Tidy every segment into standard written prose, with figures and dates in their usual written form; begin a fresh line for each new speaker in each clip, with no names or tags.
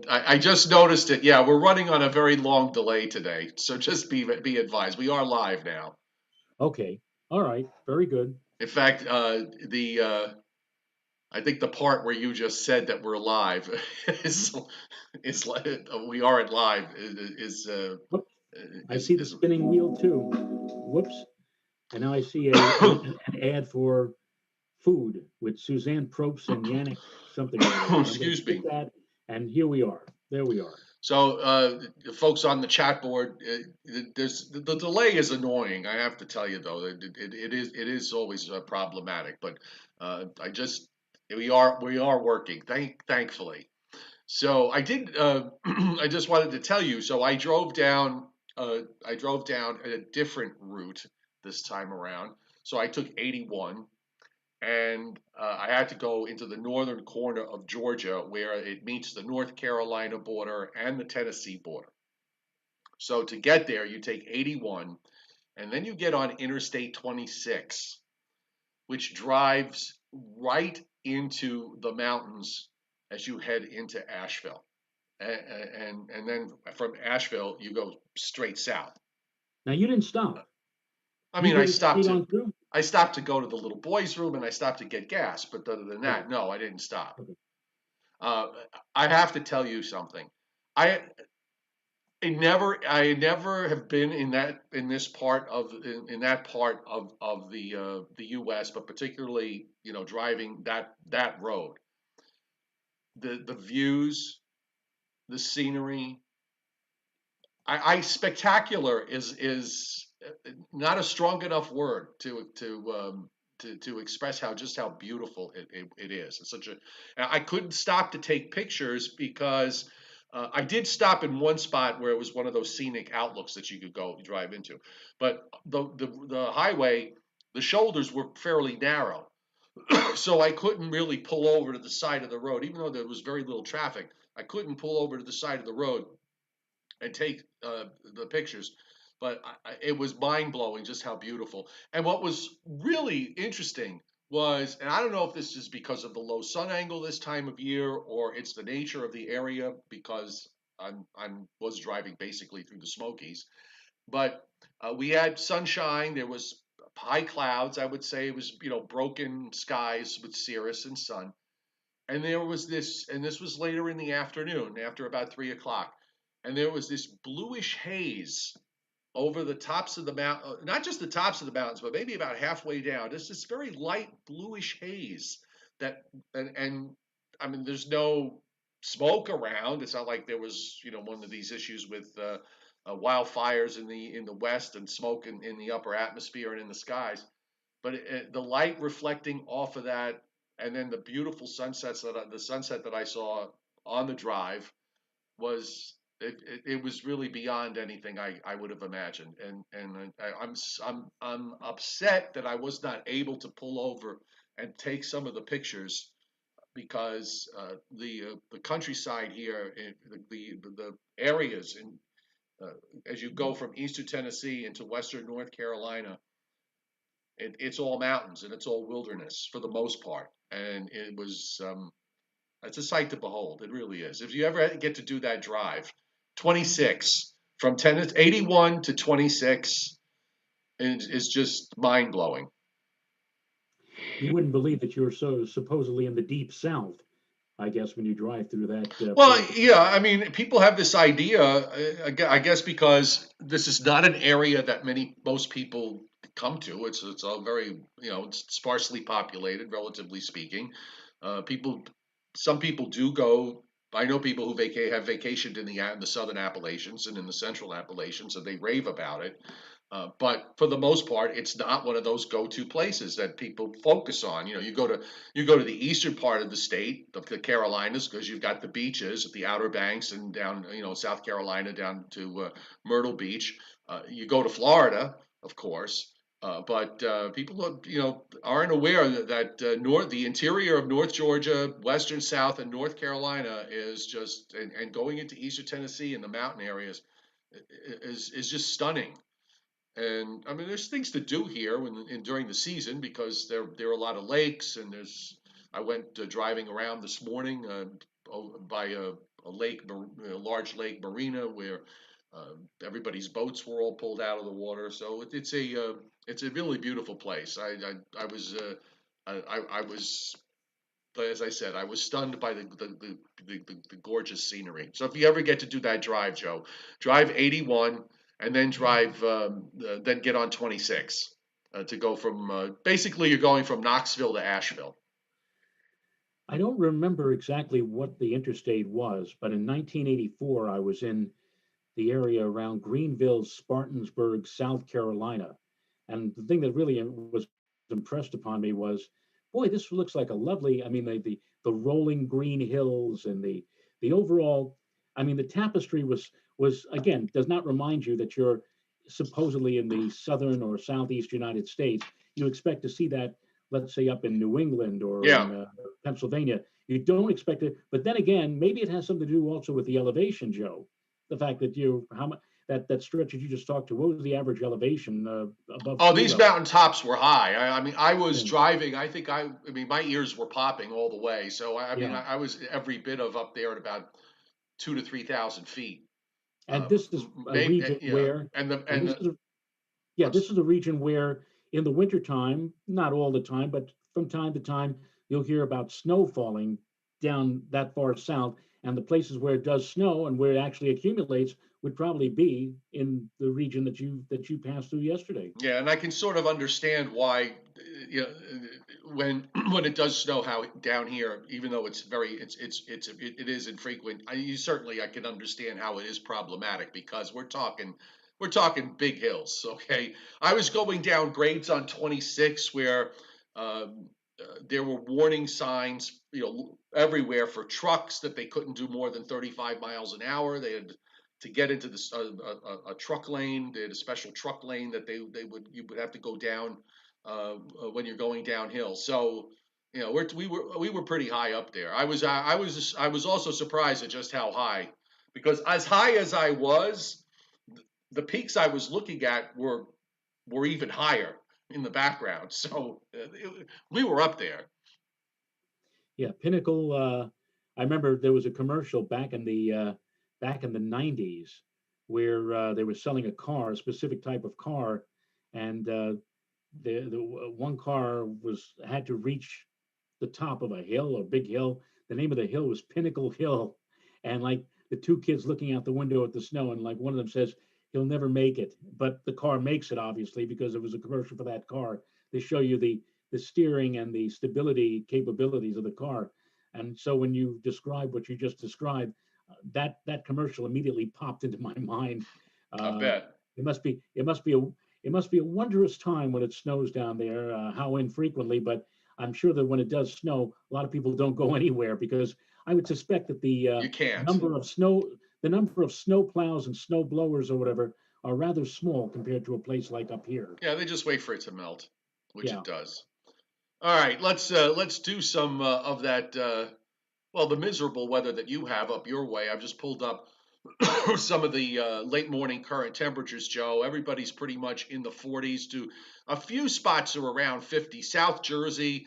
I just noticed it. Yeah, we're running on a very long delay today, so just be advised. We are live now.
Okay. All right. Very good.
In fact, the I think the part where you just said that we're live is we aren't live
Whoops. I see the
is
spinning wheel too. Whoops. And now I see an ad for food with Suzanne Probst and Yannick something or other. So I'm going to
excuse
skip
me.
that. And here we are. There we are.
So, folks on the chat board, there's the delay is annoying. I have to tell you though, it is always problematic. But I just we are working. Thankfully. So I did. I just wanted to tell you. So I drove down. I drove down a different route this time around. So I took 81 and I had to go into the northern corner of Georgia where it meets the North Carolina border and the Tennessee border. So to get there, you take 81 and then you get on Interstate 26, which drives right into the mountains as you head into Asheville. And then from Asheville, you go straight south.
Now you didn't stop.
I
You
mean, I
literally
stopped
stayed
to
on through.
I stopped to go to the little boys' room and I stopped to get gas. But other than
Okay.
that, no, I didn't stop.
Okay.
Uh, I have to tell you something. I I never have been in this part of in that part of the U.S., but particularly driving that road, the views, the scenery. I spectacular is not a strong enough word to express how beautiful it is. It's such a I couldn't stop to take pictures because I did stop in one spot where it was one of those scenic outlooks that you could go drive into, but the highway, the shoulders were fairly narrow, so I couldn't really pull over to the side of the road, even though there was very little traffic. I couldn't pull over to the side of the road and take the pictures. But it was mind blowing just how beautiful. And what was really interesting was, and I don't know if this is because of the low sun angle this time of year or it's the nature of the area because I'm was driving basically through the Smokies, but we had sunshine. There was high clouds. I would say it was broken skies with cirrus and sun. And there was this, and this was later in the afternoon, after about 3 o'clock, and there was this bluish haze over the tops of the mountain, not just the tops of the mountains, but maybe about halfway down. Just this very light bluish haze that, and I mean, there's no smoke around. It's not like there was, one of these issues with wildfires in the west and smoke in the upper atmosphere and in the skies. But the light reflecting off of that, and then the beautiful sunsets the sunset that I saw on the drive was it was really beyond anything I would have imagined, and I'm upset that I was not able to pull over and take some of the pictures because the countryside here, the areas in as you go from eastern Tennessee into western North Carolina, it's all mountains and it's all wilderness for the most part, and it's a sight to behold. It really is. If you ever get to do that drive, 26 from 81 to 26 is just mind blowing.
You wouldn't believe that you're so supposedly in the deep south. I guess when you drive through that
Well,
part of the
yeah,
country.
I mean, people have this idea, I guess, because this is not an area that most people come to. It's a very, it's sparsely populated, relatively speaking. People, some people do go. I know people who have vacationed in the Southern Appalachians and in the Central Appalachians, and they rave about it. But for the most part, it's not one of those go-to places that people focus on. You go to the eastern part of the state, the Carolinas, because you've got the beaches at the Outer Banks and down, South Carolina down to Myrtle Beach. You go to Florida, of course, but people, aren't aware that the interior of North Georgia, western South, and North Carolina is just, and going into eastern Tennessee and the mountain areas is just stunning. And I mean, there's things to do here during the season because there are a lot of lakes and there's. I went driving around this morning by large lake marina where everybody's boats were all pulled out of the water. So it's a really beautiful place. I was I was as I said, I was stunned by the gorgeous scenery. So if you ever get to do that drive, Joe, drive 81 and then then get on 26 to go from basically you're going from Knoxville to Asheville.
I don't remember exactly what the interstate was, but in 1984, I was in the area around Greenville, Spartansburg, South Carolina. And the thing that really was impressed upon me was, boy, this looks like a lovely, I mean, the rolling green hills and the overall, I mean, the tapestry was again, does not remind you that you're supposedly in the southern or southeast United States. You expect to see that, let's say, up in New England or
Yeah.
in Pennsylvania. You don't expect it, but then again, maybe it has something to do also with the elevation, Joe. The fact that how much that stretch that you just talked to, what was the average elevation above
Oh,
sea
these
level?
mountain tops were high. I mean, I was
Yeah,
driving. I mean, my ears were popping all the way. So I mean,
yeah.
I was every bit of up there at about 2 to 3,000 feet.
And this is a
Maybe,
region
yeah.
where, and
And
this is yeah, this is a region where in the wintertime, not all the time, but from time to time, you'll hear about snow falling down that far south. And the places where it does snow and where it actually accumulates would probably be in the region that you passed through yesterday.
yeah, and I can sort of understand why, you know, when when it does snow, how down here, even though it is infrequent. I can understand how it is problematic because we're talking big hills. Okay, I was going down grades on 26 where there were warning signs, everywhere for trucks that they couldn't do more than 35 miles an hour. They had to get into a truck lane. They had a special truck lane that you would have to go down when you're going downhill. So we were pretty high up there. I was also surprised at just how high, because as high as I was, the peaks I was looking at were even higher in the background. So we were up there.
Yeah, Pinnacle. I remember there was a commercial back in the '90s where they were selling a car, a specific type of car, and the one car had to reach the top of a hill, a big hill. The name of the hill was Pinnacle Hill, and like the two kids looking out the window at the snow, and like one of them says he'll never make it, but the car makes it obviously because it was a commercial for that car. They show you the steering and the stability capabilities of the car, and so when you describe what you just described, that commercial immediately popped into my mind.
I
Uh,
bet.
it must be a wondrous time when it snows down there. How infrequently, but I'm sure that when it does snow, a lot of people don't go anywhere because I would suspect that
You can't.
number of snow, the number of snow plows and snow blowers or whatever are rather small compared to a place like up here.
Yeah, they just wait for it to melt, which it
Yeah.
does. All right, let's do some of that. Well, the miserable weather that you have up your way. I've just pulled up some of the late morning current temperatures, Joe. Everybody's pretty much in the 40s to a few spots are around 50. South Jersey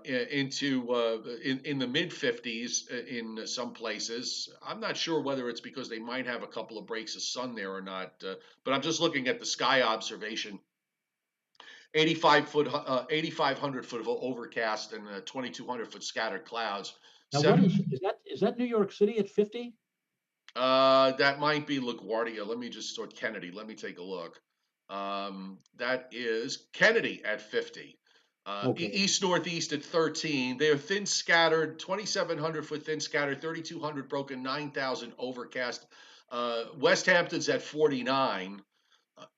in the mid 50s in some places. I'm not sure whether it's because they might have a couple of breaks of sun there or not, but I'm just looking at the sky observation. 8,500 foot of overcast and 2,200 foot scattered clouds.
Now, what
Seven.
is that New York City at 50?
That might be LaGuardia. Let me just sort Kennedy. Let me take a look. That is Kennedy at 50.
Okay.
East northeast at 13. They're thin scattered, 2,700 foot thin scattered, 3,200 broken, 9,000 overcast. West Hampton's at 49.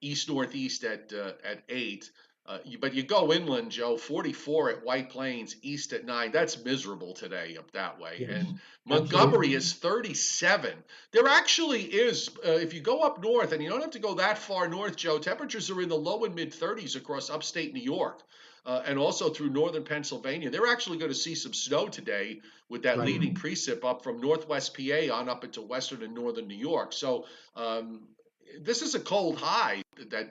East northeast at 8. But you go inland, Joe, 44 at White Plains, east at 9. That's miserable today up that way. And
Yes,
Montgomery
absolutely.
is 37. There actually is, if you go up north, and you don't have to go that far north, Joe, temperatures are in the low and mid 30s across upstate New York. And also through northern Pennsylvania. They're actually going to see some snow today with that
Right.
leading precip up from Northwest PA on up into western and northern New York. So this is a cold high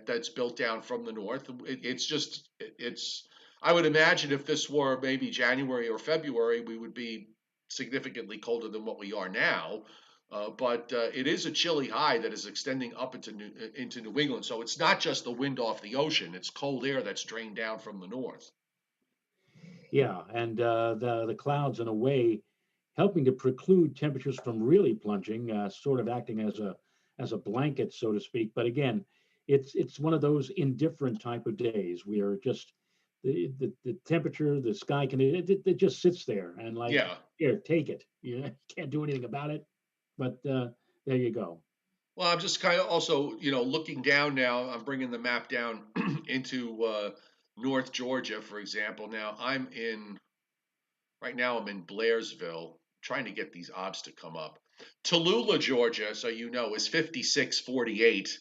that's built down from the north. It's. I would imagine if this were maybe January or February, we would be significantly colder than what we are now. But it is a chilly high that is extending up into New England. So it's not just the wind off the ocean; it's cold air that's drained down from the north.
Yeah, and the clouds, in a way, helping to preclude temperatures from really plunging, sort of acting as a blanket, so to speak. But again, it's one of those indifferent type of days where just the temperature, the sky can it just sits there and like
Yeah.
here, take it. You can't do anything about it. But there you go.
Well, I'm just kind of also, looking down now. I'm bringing the map down into North Georgia, for example. Now right now I'm in Blairsville, trying to get these obs to come up. Tallulah, Georgia, so is 56.48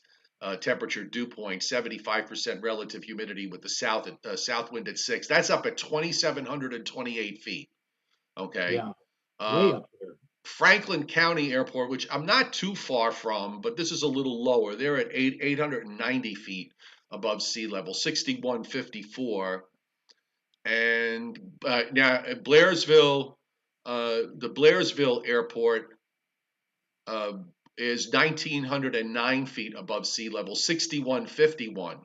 temperature dew point, 75% relative humidity with the south wind at 6. That's up at 2,728 feet. Okay.
Yeah, way
Uh,
up there.
Franklin County Airport, which I'm not too far from, but this is a little lower. They're at 890 feet above sea level, 6154. And now at the Blairsville Airport uh, is 1,909 feet above sea level, 6151.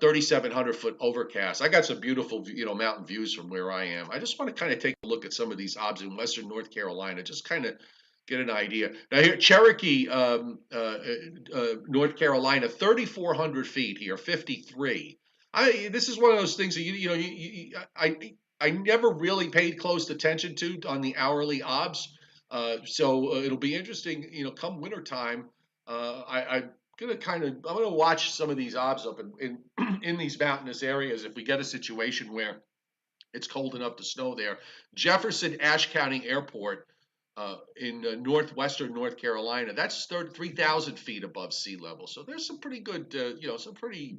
3,700 foot overcast. I got some beautiful, mountain views from where I am. I just want to kind of take a look at some of these obs in western North Carolina, just kind of get an idea. Now here, Cherokee, North Carolina, 3,400 feet here, 53. This is one of those things that I never really paid close attention to on the hourly obs. So it'll be interesting, come wintertime. I'm gonna watch some of these obs up in these mountainous areas. If we get a situation where it's cold enough to snow there, Jefferson Ashe County Airport in northwestern North Carolina, that's 3,000 feet above sea level. So there's some pretty good, some pretty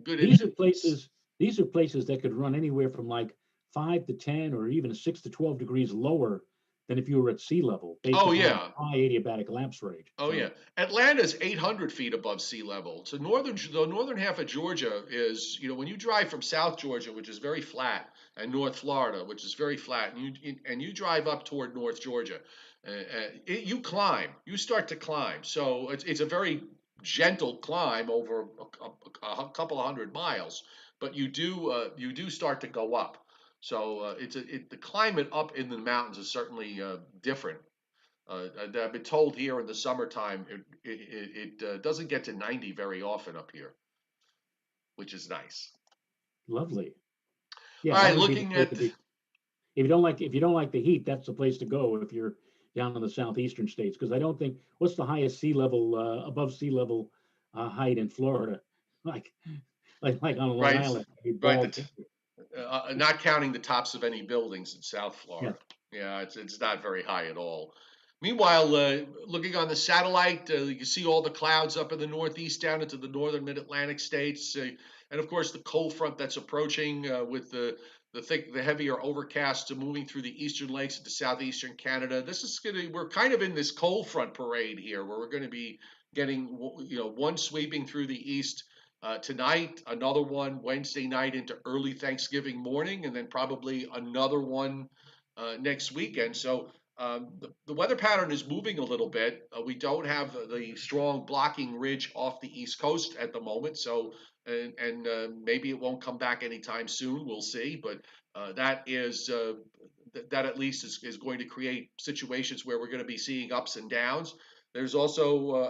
good.
These are places, these are places that could run anywhere from like 5 to 10 or even 6 to 12 degrees lower than if you were at sea level based
Oh
upon a
yeah,
high adiabatic lapse rate.
oh yeah.
So
Atlanta's 800 feet above sea level. So the northern half of Georgia is, when you drive from South Georgia, which is very flat, and North Florida, which is very flat, and you drive up toward North Georgia, you climb. You start to climb. So it's a very gentle climb over a couple of 100 miles, but you do start to go up. So the climate up in the mountains is certainly different. I've been told here in the summertime it doesn't get to 90 very often up here, which is nice.
lovely.
All
Yeah, that
right,
would be the
looking
place
at
to be. If you don't like the heat, that's the place to go if you're down in the southeastern states. Because I don't think what's the highest sea level above sea level height in Florida, like like on Long
right,
Island,
right,
bald.
not counting the tops of any buildings in South
Yeah,
Florida. Yeah, it's not very high at all. Meanwhile, looking on the satellite, you can see all the clouds up in the northeast down into the northern mid-Atlantic states, and of course the cold front that's approaching with the heavier overcasts moving through the eastern lakes into southeastern Canada. We're kind of in this cold front parade here, where we're going to be getting one sweeping through the east tonight, another one Wednesday night into early Thanksgiving morning, and then probably another one next weekend. So the weather pattern is moving a little bit. We don't have the strong blocking ridge off the East Coast at the moment, so and maybe it won't come back anytime soon. We'll see, but that at least is going to create situations where we're going to be seeing ups and downs. There's also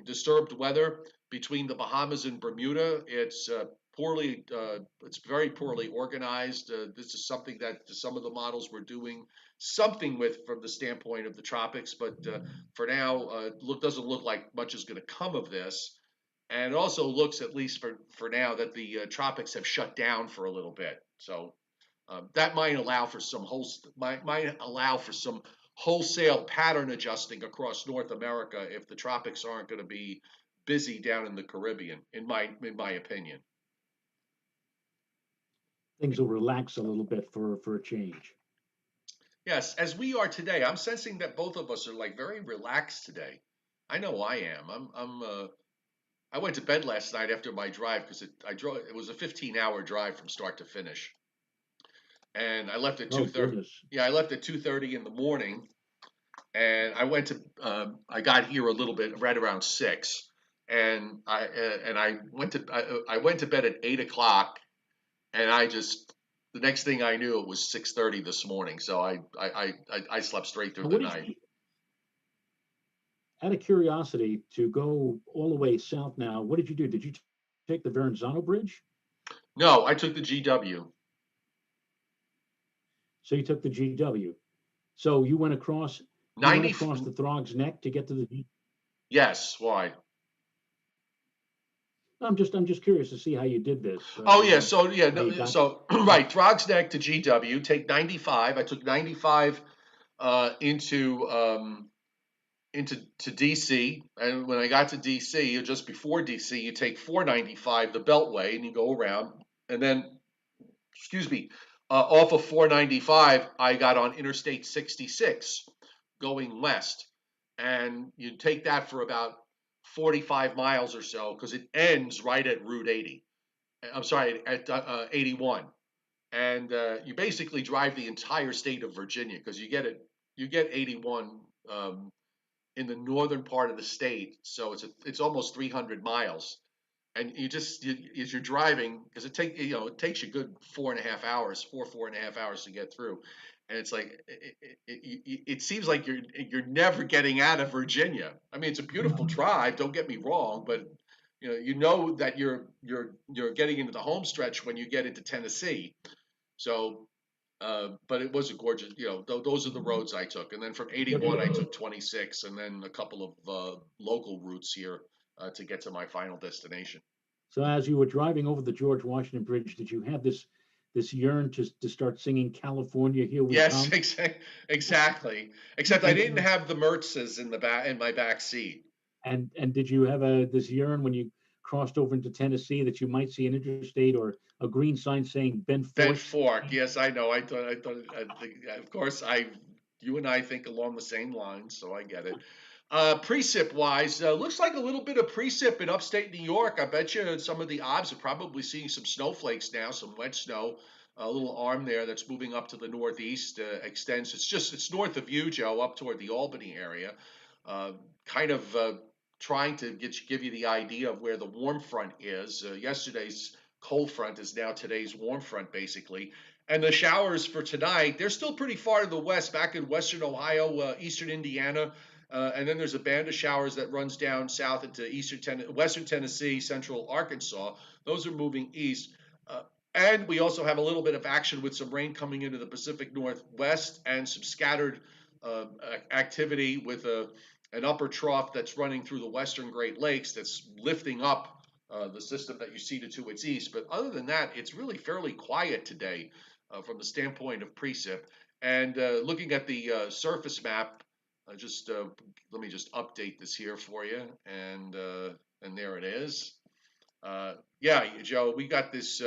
disturbed weather between the Bahamas and Bermuda. It's very poorly organized. This is something that some of the models were doing something with from the standpoint of the tropics, but for now, doesn't look like much is going to come of this. And it also looks, at least for now, that the tropics have shut down for a little bit. So that might allow for some wholesale pattern adjusting across North America if the tropics aren't going to be busy down in the Caribbean, in my opinion.
things will relax a little bit for a change.
Yes, as we are today, I'm sensing that both of us are like very relaxed today. I know I am. I went to bed last night after my drive because it was a 15-hour drive from start to finish. and I left at
Oh
2:30.
goodness.
Yeah, I left at 2:30 in the morning, and I went to. I got here a little bit right around 6, and I went to I went to bed at 8 o'clock, and I just the next thing I knew it was 6:30 this morning. So I slept straight through
Now,
the
what did
night.
you, out of curiosity, to go all the way south now, what did you do? Did you take the Verrazano Bridge?
No, I took the GW.
So you took the GW. So you went
90.
across the Throg's Neck to get to the
Yes. Why?
I'm just curious to see how you did this.
Oh yeah, so yeah,
How you
no,
got
so
got
right, Throgs Neck to GW, take 95. I took 95 into to DC, and when I got to DC, or just before DC, you take 495, the Beltway, and you go around, and then excuse me, off of 495, I got on Interstate 66 going west, and you take that for about 45 miles or so because it ends right at Route 80. I'm sorry, at 81, and you basically drive the entire state of Virginia because you get 81 in the northern part of the state, so it's almost 300 miles, and as you're driving because it takes you good 4.5 hours, 4.5 hours to get through, and it's like it seems like you're never getting out of Virginia. I mean, it's a beautiful drive, don't get me wrong, but you know that you're getting into the home stretch when you get into Tennessee. So, but it was a gorgeous, those are the roads I took. And then from
yep.
81, I took 26 and then a couple of local routes here to get to my final destination.
So as you were driving over the George Washington Bridge, did you have this yearn to start singing California, Here We
Yes,
Come?
exactly. Except I didn't
And
have the Mertzes in my back seat.
and did you have this yearn when you crossed over into Tennessee that you might see an interstate or a green sign saying Ben
Ben
Forks?
Fork. Yes, I know. Of course, you and I think along the same lines, so I get it. Precip wise, looks like a little bit of precip in upstate New York. I bet you some of the obs are probably seeing some snowflakes now, some wet snow. A little arm there that's moving up to the northeast extends. It's north of you, Joe, up toward the Albany area. Uh, kind of trying to give you the idea of where the warm front is. Yesterday's cold front is now today's warm front, basically. And the showers for tonight, they're still pretty far to the west, back in western Ohio, eastern Indiana. And then there's a band of showers that runs down south into western Tennessee, central Arkansas. Those are moving east. Uh, and we also have a little bit of action with some rain coming into the Pacific Northwest and some scattered uh, activity with an upper trough that's running through the western Great Lakes that's lifting up the system that you see to its east. But other than that, it's really fairly quiet today from the standpoint of precip. And looking at the surface map, just let me just update this here for you, and there it is. Yeah, Joe, we got this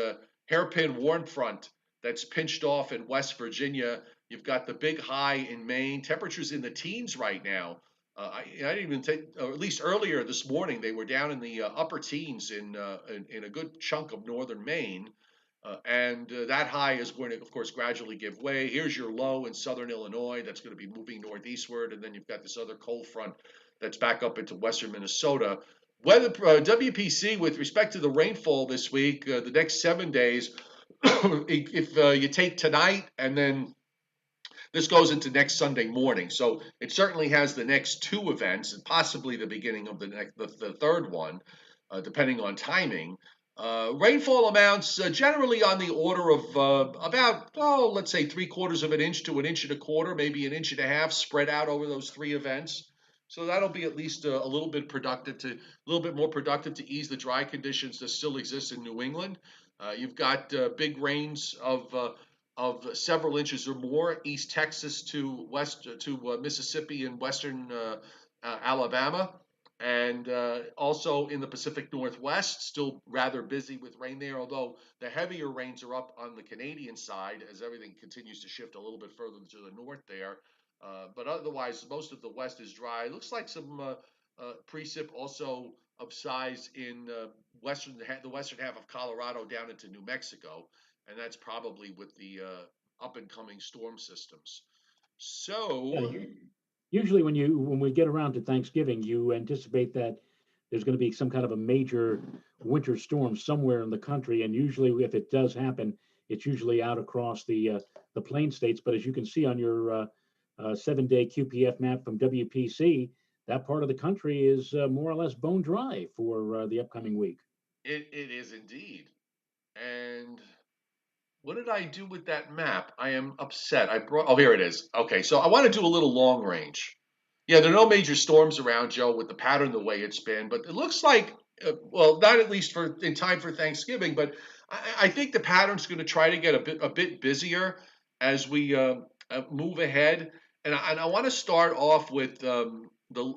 hairpin warm front that's pinched off in West Virginia. You've got the big high in Maine. Temperatures in the teens right now. I didn't even take, or at least earlier this morning, they were down in the upper teens in a good chunk of northern Maine. And that high is going to, of course, gradually give way. Here's your low in southern Illinois that's going to be moving northeastward. And then you've got this other cold front that's back up into western Minnesota. Weather WPC with respect to the rainfall this week, the next 7 days, if you take tonight and then this goes into next Sunday morning, so it certainly has the next two events and possibly the beginning of the third one, depending on timing. Rainfall amounts generally on the order of about, oh, let's say 3/4 of an inch to an inch and a quarter, maybe an inch and a half, spread out over those three events. So that'll be at least a little bit more productive to ease the dry conditions that still exist in New England. You've got big rains of several inches or more, East Texas to west to Mississippi and western Alabama, and also in the Pacific Northwest, still rather busy with rain there. Although the heavier rains are up on the Canadian side as everything continues to shift a little bit further to the north there. But otherwise, most of the west is dry. Looks like some precip also of size in the western half of Colorado down into New Mexico, and that's probably with the up and coming storm systems.
Yeah,
So
usually when we get around to Thanksgiving, you anticipate that there's going to be some kind of a major winter storm somewhere in the country, and usually if it does happen, it's usually out across the plain states. But as you can see on your 7-day QPF map from WPC, that part of the country is more or less bone dry for the upcoming week.
it is indeed. And what did I do with that map? I am upset. Oh, here it is. Okay, so I want to do a little long range. Yeah, there are no major storms around, Joe, with the pattern the way it's been, but it looks like, well, not at least for in time for Thanksgiving, but I think the pattern's going to try to get a bit busier as we move ahead. And I want to start off with the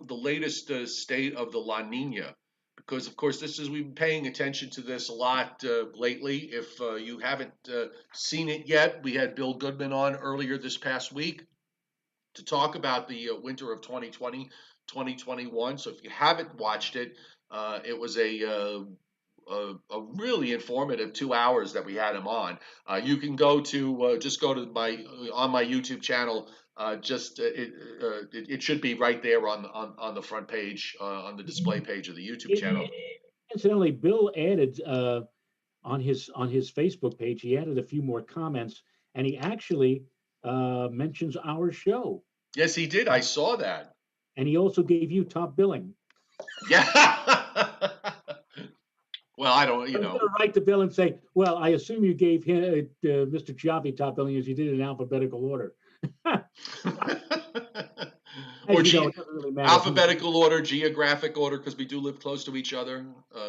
latest state of the La Nina, because of course we've been paying attention to this a lot lately. If you haven't seen it yet, we had Bill Goodman on earlier this past week to talk about the winter of 2020, 2021. So if you haven't watched it, it was a really informative 2 hours that we had him on. You can go to just go to my on my YouTube channel. It should be right there on the front page on the display page of the YouTube channel.
Incidentally, Bill added on his Facebook page, he added a few more comments, and he actually mentions our show,
Yes, he did. I saw that.
and he also gave you top billing.
Yeah. Well, I don't,
I
you
was going
know.
to write to Bill and say, "Well, I assume you gave him Mr. Chiavi top billing as you did in alphabetical order."
Or
As you know, it doesn't really matter who.
alphabetical order, geographic order, because we do live close to each other.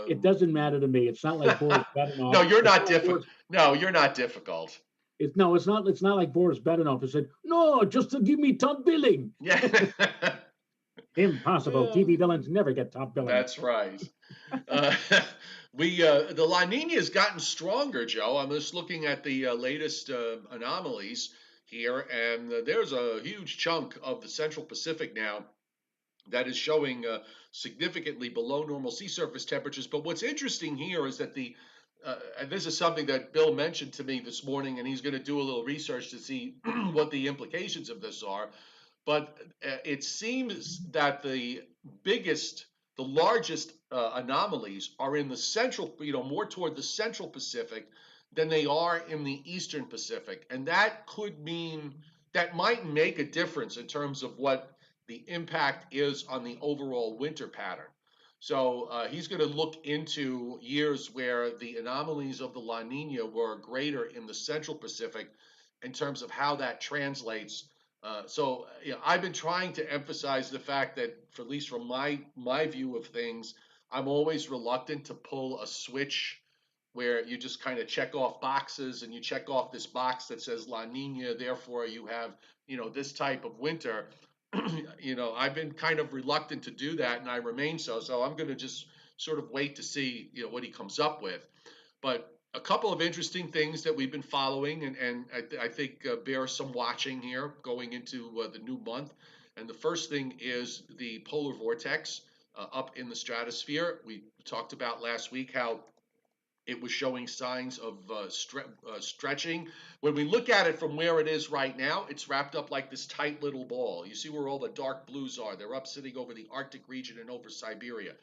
It doesn't matter to me. It's not like Boris
No,
Badenov.
you're
It's
not
not like
difficult.
Boris.
No, you're not difficult.
It's no. It's not. It's not like Boris Badenov who said, "No, just to give me top billing."
Yeah.
Impossible. TV villains never get top billing.
That's right. Uh, the La Nina has gotten stronger, Joe. I'm just looking at the latest anomalies here, and there's a huge chunk of the Central Pacific now that is showing significantly below normal sea surface temperatures. But what's interesting here is that and this is something that Bill mentioned to me this morning, and he's going to do a little research to see what the implications of this are. But it seems that biggest, the largest anomalies are in the central, more toward the Central Pacific than they are in the Eastern Pacific. And that might make a difference in terms of what the impact is on the overall winter pattern. So he's going to look into years where the anomalies of the La Nina were greater in the Central Pacific in terms of how that translates. I've been trying to emphasize the fact that, for at least from my view of things, I'm always reluctant to pull a switch where you just kind of check off boxes and you check off this box that says La Nina, therefore you have this type of winter. I've been kind of reluctant to do that, and I remain so. So I'm going to just sort of wait to see what he comes up with. But a couple of interesting things that we've been following, and I think bear some watching here going into the new month. And the first thing is the polar vortex up in the stratosphere. We talked about last week how it was showing signs of stretching. When we look at it from where it is right now, it's wrapped up like this tight little ball. You see where all the dark blues are. They're up sitting over the Arctic region and over Siberia.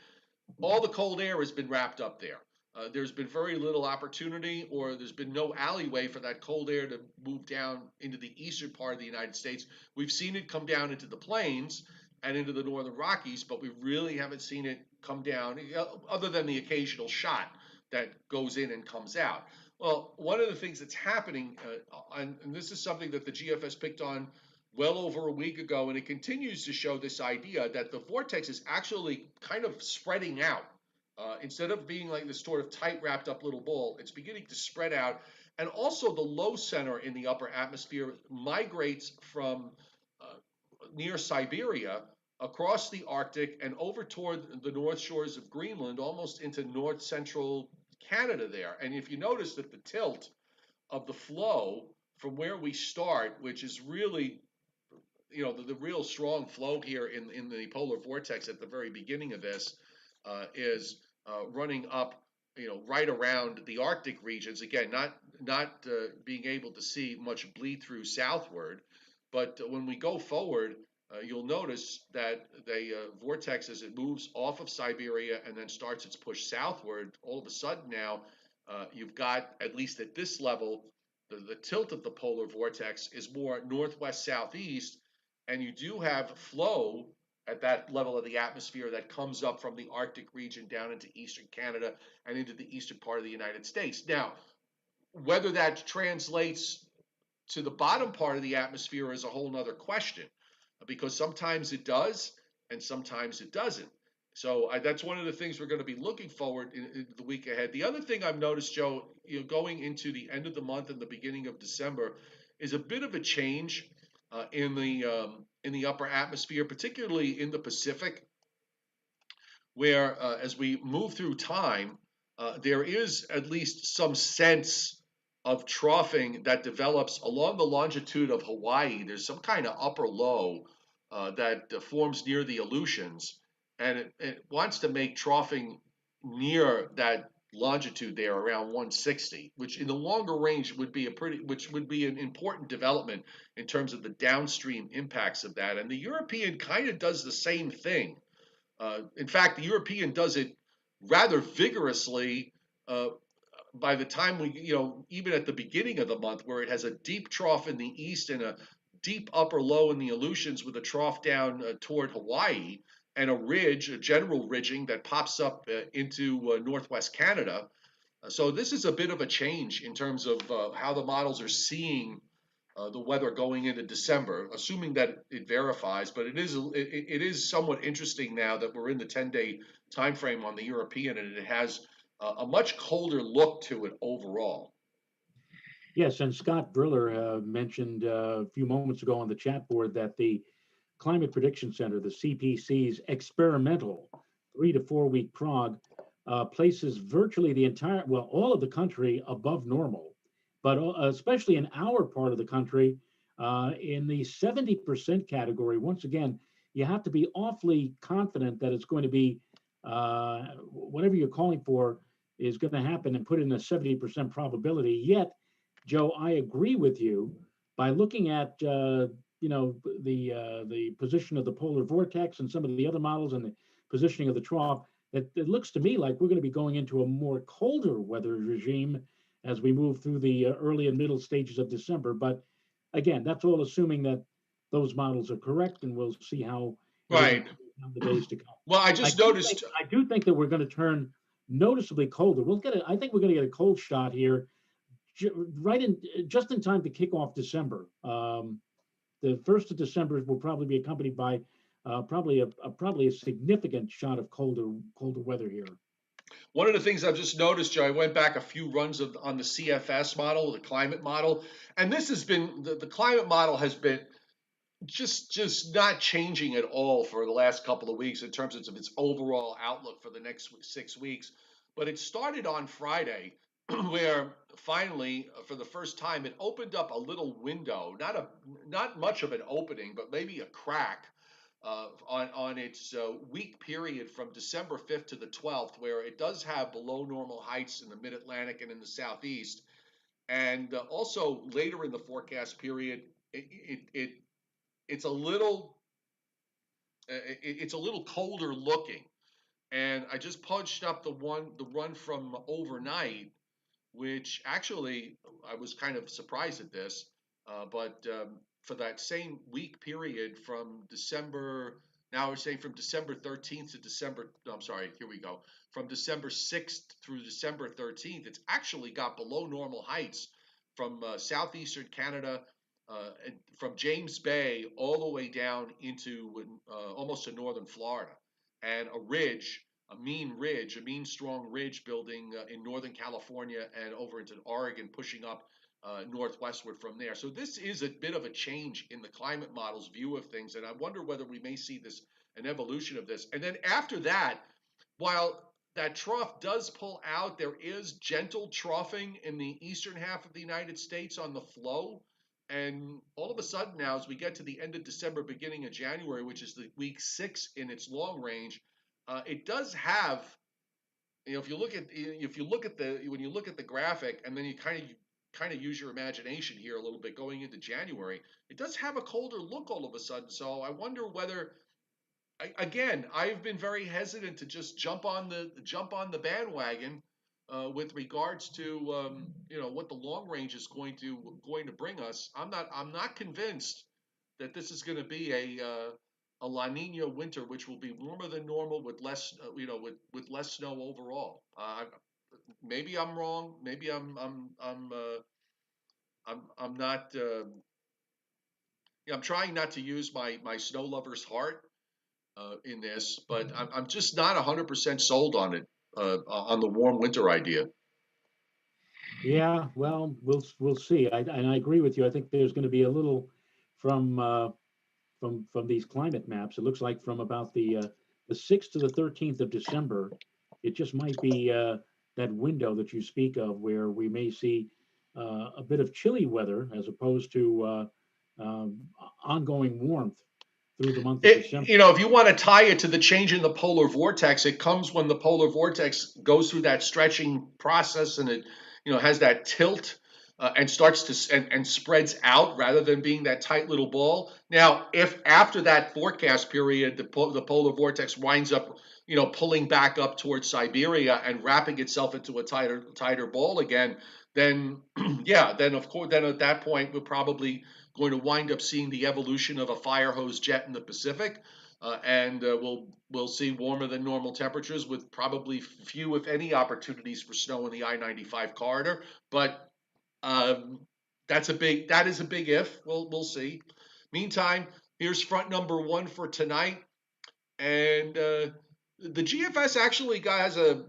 All the cold air has been wrapped up there. There's been very little opportunity, or there's been no alleyway for that cold air to move down into the eastern part of the United States. We've seen it come down into the plains and into the northern Rockies, but we really haven't seen it come down, other than the occasional shot that goes in and comes out. Well, one of the things that's happening, and this is something that the GFS picked on well over a week ago, and it continues to show this idea that the vortex is actually kind of spreading out. Instead of being like this sort of tight wrapped up little ball, it's beginning to spread out. And also the low center in the upper atmosphere migrates from near Siberia across the Arctic and over toward the north shores of Greenland, almost into north central Canada there. And if you notice that the tilt of the flow from where we start, which is really the real strong flow here in the polar vortex at the very beginning of this is running up right around the Arctic regions. Again, not being able to see much bleed through southward, but when we go forward, you'll notice that the vortex, as it moves off of Siberia and then starts its push southward, all of a sudden now you've got, at least at this level, the tilt of the polar vortex is more northwest southeast, and you do have flow at that level of the atmosphere that comes up from the Arctic region down into eastern Canada and into the eastern part of the United States. Now, whether that translates to the bottom part of the atmosphere is a whole nother question, because sometimes it does and sometimes it doesn't. So that's one of the things we're going to be looking forward in the week ahead. The other thing I've noticed, Joe, going into the end of the month and the beginning of December, is a bit of a change in the upper atmosphere, particularly in the Pacific, where as we move through time, there is at least some sense of troughing that develops along the longitude of Hawaii. There's some kind of upper low that forms near the Aleutians, and it wants to make troughing near that longitude there around 160, which in the longer range which would be an important development in terms of the downstream impacts of that. And the European kind of does the same thing. In fact, the European does it rather vigorously uh, by the time even at the beginning of the month, where it has a deep trough in the east and a deep upper low in the Aleutians with a trough down toward Hawaii and a ridge, a general ridging that pops up into northwest Canada. So this is a bit of a change in terms of how the models are seeing the weather going into December, assuming that it verifies. But it is somewhat interesting now that we're in the 10-day time frame on the European, and it has a much colder look to it overall.
Yes, and Scott Briller mentioned a few moments ago on the chat board that the Climate Prediction Center, the CPC's experimental 3 to 4 week prog, places virtually all of the country above normal, but especially in our part of the country, in the 70% category. Once again, you have to be awfully confident that it's going to be whatever you're calling for is going to happen and put in a 70% probability. Yet, Joe, I agree with you. By looking at the position of the polar vortex and some of the other models and the positioning of the trough, it looks to me like we're going to be going into a more colder weather regime as we move through the early and middle stages of December. But again, that's all assuming that those models are correct, and we'll see how everything
Right.
plays out in the days to come.
Well, I just noticed.
I do think that we're going to turn noticeably colder. I think we're going to get a cold shot here just in time to kick off December. The 1st of December will probably be accompanied by probably a significant shot of colder weather here.
One of the things I've just noticed, Joe, I went back a few runs on the CFS model, the climate model, and this has been the climate model has been just not changing at all for the last couple of weeks in terms of its overall outlook for the next 6 weeks. But it started on Friday, where finally, for the first time, it opened up a little window, not much of an opening, but maybe a crack on its week period from December 5th to the 12th, where it does have below normal heights in the Mid-Atlantic and in the Southeast, and also later in the forecast period, it's a little it's a little colder looking. And I just punched up the run from overnight, which actually I was kind of surprised at this, but for that same week period from December, now we're saying from December 13th to December, no, I'm sorry, here we go. From December 6th through December 13th, it's actually got below normal heights from southeastern Canada, from James Bay all the way down into almost to northern Florida, and a mean strong ridge building in northern California and over into Oregon, pushing up northwestward from there. So this is a bit of a change in the climate model's view of things, and I wonder whether we may see an evolution of this. And then after that, while that trough does pull out, there is gentle troughing in the eastern half of the United States on the flow. And all of a sudden now, as we get to the end of December, beginning of January, which is the week 6 in its long range, it does have if you look at the when you look at the graphic, and then you kind of use your imagination here a little bit going into January, it does have a colder look all of a sudden. So I wonder whether, again, I've been very hesitant to just jump on the bandwagon with regards to what the long range is going to bring us. I'm not convinced that this is going to be a La Nina winter, which will be warmer than normal with less with less snow overall. Maybe I'm wrong. Maybe I'm not. I'm trying not to use my snow lover's heart in this, but I'm just not 100% sold on it, on the warm winter idea.
Yeah, well, we'll see. And I agree with you. I think there's going to be a little from from these climate maps. It looks like from about the 6th to the 13th of December, it just might be that window that you speak of where we may see a bit of chilly weather as opposed to um, ongoing warmth through the month of December.
If you want to tie it to the change in the polar vortex, it comes when the polar vortex goes through that stretching process, and it, has that tilt, and starts to and spreads out rather than being that tight little ball. Now, if after that forecast period, the polar vortex winds up, pulling back up towards Siberia and wrapping itself into a tighter ball again, then yeah, then of course, then at that point we're probably going to wind up seeing the evolution of a fire hose jet in the Pacific, and we'll see warmer than normal temperatures with probably few, if any, opportunities for snow in the I-95 corridor. But um, that is a big if. We'll see. Meantime, here's front number one for tonight, and the GFS actually has a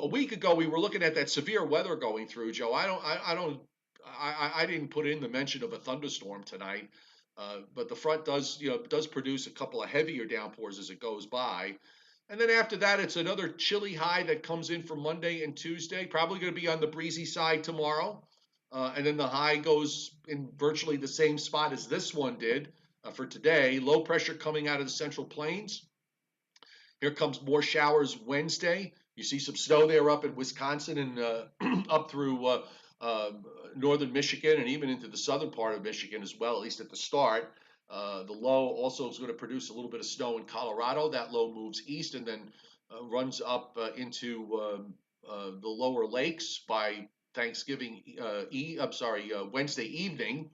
week ago we were looking at that severe weather going through, Joe. I didn't put in the mention of a thunderstorm tonight, but the front does produce a couple of heavier downpours as it goes by, and then after that it's another chilly high that comes in for Monday and Tuesday. Probably going to be on the breezy side tomorrow, and then the high goes in virtually the same spot as this one did for today. Low pressure coming out of the Central Plains. Here comes more showers Wednesday. You see some snow there up in Wisconsin and up through uh, northern Michigan and even into the southern part of Michigan as well, at least at the start. The low also is going to produce a little bit of snow in Colorado. That low moves east and then runs up into the lower lakes by Wednesday evening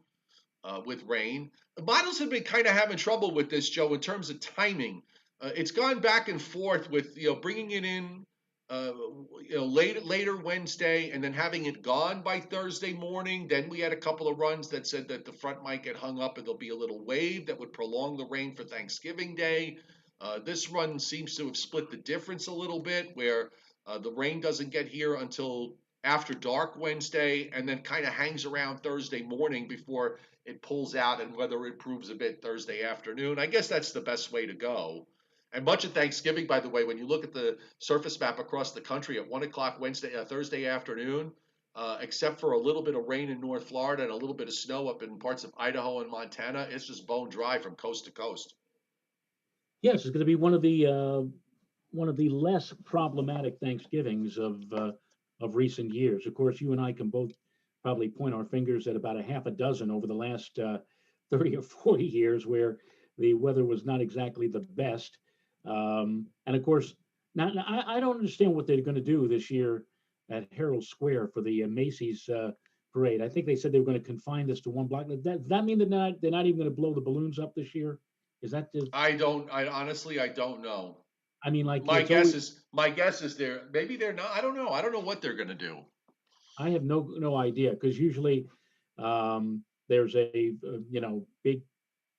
with rain. The models have been kind of having trouble with this, Joe, in terms of timing. It's gone back and forth with bringing it in uh, later Wednesday and then having it gone by Thursday morning. Then we had a couple of runs that said that the front might get hung up and there'll be a little wave that would prolong the rain for Thanksgiving Day. This run seems to have split the difference a little bit, where the rain doesn't get here until after dark Wednesday and then kind of hangs around Thursday morning before it pulls out, and weather improves a bit Thursday afternoon. I guess that's the best way to go. And much of Thanksgiving, by the way, when you look at the surface map across the country at 1 o'clock Thursday afternoon, except for a little bit of rain in North Florida and a little bit of snow up in parts of Idaho and Montana, it's just bone dry from coast to coast.
Yes, it's going to be one of the less problematic Thanksgivings of recent years. Of course, you and I can both probably point our fingers at about a half a dozen over the last 30 or 40 years where the weather was not exactly the best. And of course, now I don't understand what they're going to do this year at Herald Square for the Macy's parade. I think they said they were going to confine this to one block. Does that mean they're not even going to blow the balloons up this year? Is that just?
I honestly, I don't know.
I mean, like it's always.
My guess is maybe they're not. I don't know. I don't know what they're going to do.
I have no idea because usually there's a big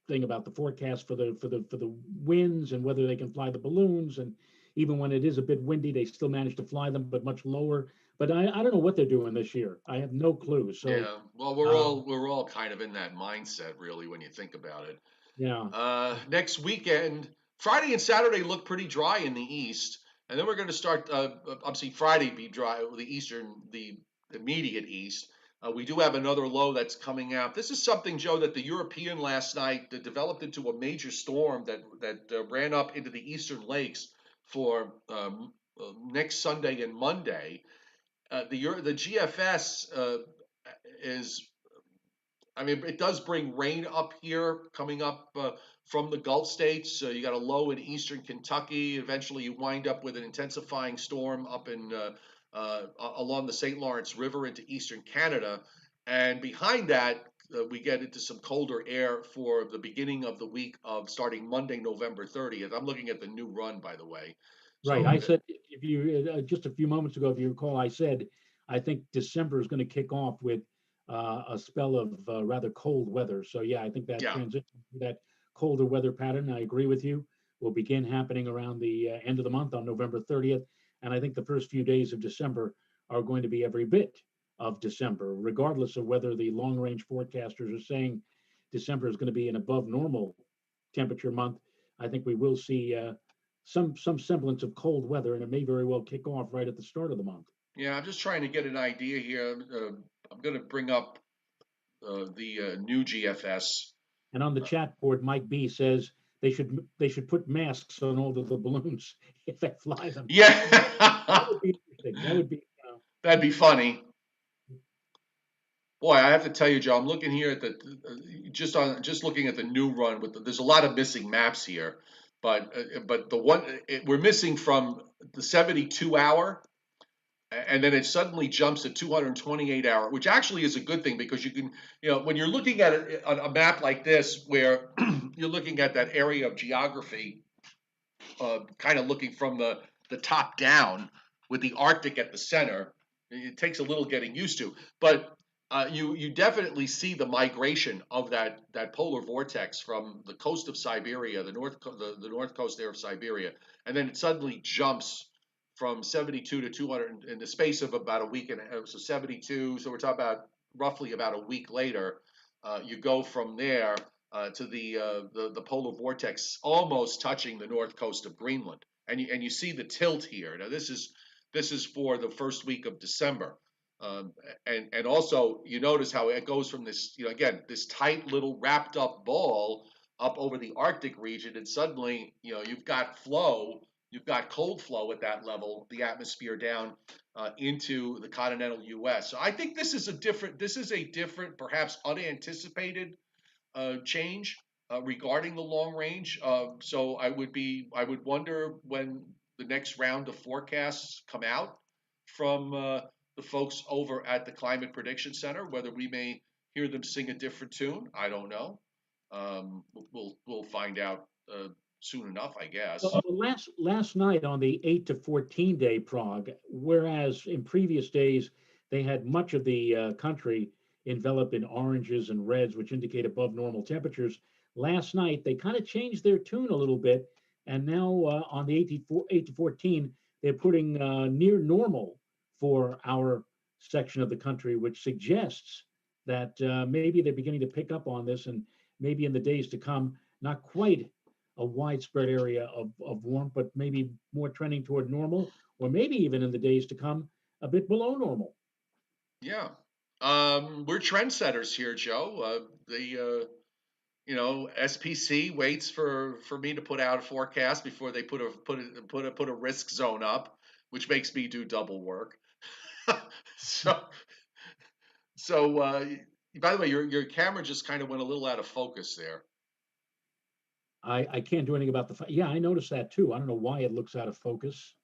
thing about the forecast for the winds and whether they can fly the balloons, and even when it is a bit windy they still manage to fly them but much lower. But I don't know what they're doing this year. I have no clue. So
Yeah, well,
um,
we're all kind of in that mindset, really, when you think about it.
yeah.
Next weekend, Friday and Saturday look pretty dry in the east, and then we're going to start. Obviously, Friday be dry, the immediate east. We do have another low that's coming out. This is something, Joe, that the European last night that developed into a major storm that ran up into the eastern lakes for next Sunday and Monday. The GFS is, I mean, it does bring rain up here, coming up from the Gulf states. You got a low in eastern Kentucky. Eventually, you wind up with an intensifying storm up in along the St. Lawrence River into eastern Canada, and behind that, we get into some colder air for the beginning of the week of starting Monday, November 30th. I'm looking at the new run, by the way.
Right.
So
I said, if you just a few moments ago, if you recall, I said I think December is going to kick off with a spell of rather cold weather. So yeah, I think that
yeah,
transition to that colder weather pattern, I agree with you, will begin happening around the end of the month on November 30th. And I think the first few days of December are going to be every bit of December, regardless of whether the long range forecasters are saying December is going to be an above normal temperature month. I think we will see some semblance of cold weather, and it may very well kick off right at the start of the month.
yeah. I'm just trying to get an idea here. I'm going to bring up the new GFS.
And on the chat board, Mike B says they should put masks on all of the balloons if they fly them. That
Yeah,
would be interesting. That would be,
that'd be funny. Boy, I have to tell you, Joe, I'm looking here at the just looking at the new run there's a lot of missing maps here, but the one we're missing from the 72 hour, and then it suddenly jumps to 228 hour, which actually is a good thing because you can, when you're looking at a map like this where you're looking at that area of geography, kind of looking from the top down with the Arctic at the center. It takes a little getting used to, but you definitely see the migration of that polar vortex from the coast of Siberia, the north coast there of Siberia, and then it suddenly jumps from 72 to 200 in the space of about a week and a half. So 72. So we're talking about roughly about a week later. You go from there to the polar vortex almost touching the north coast of Greenland, and you see the tilt here. Now this is for the first week of December, um, and also you notice how it goes from this, again, this tight little wrapped up ball up over the Arctic region, and suddenly you've got cold flow at that level, the atmosphere down into the continental U.S. So I think this is a different, perhaps unanticipated change regarding the long range. So I would wonder when the next round of forecasts come out from the folks over at the Climate Prediction Center, whether we may hear them sing a different tune. I don't know. We'll find out soon enough, I guess.
well, last night on the 8 to 14 day prog, whereas in previous days they had much of the country enveloped in oranges and reds, which indicate above normal temperatures. Last night they kind of changed their tune a little bit, and now on the 8 to 14, they're putting near normal for our section of the country, which suggests that maybe they're beginning to pick up on this, and maybe in the days to come, not quite a widespread area of warmth, but maybe more trending toward normal, or maybe even in the days to come, a bit below normal.
Yeah. We're trendsetters here, Joe. SPC waits for me to put out a forecast before they put a risk zone up, which makes me do double work. so so by the way, your camera just kind of went a little out of focus there.
I can't do anything about yeah, I noticed that too. I don't know why it looks out of focus.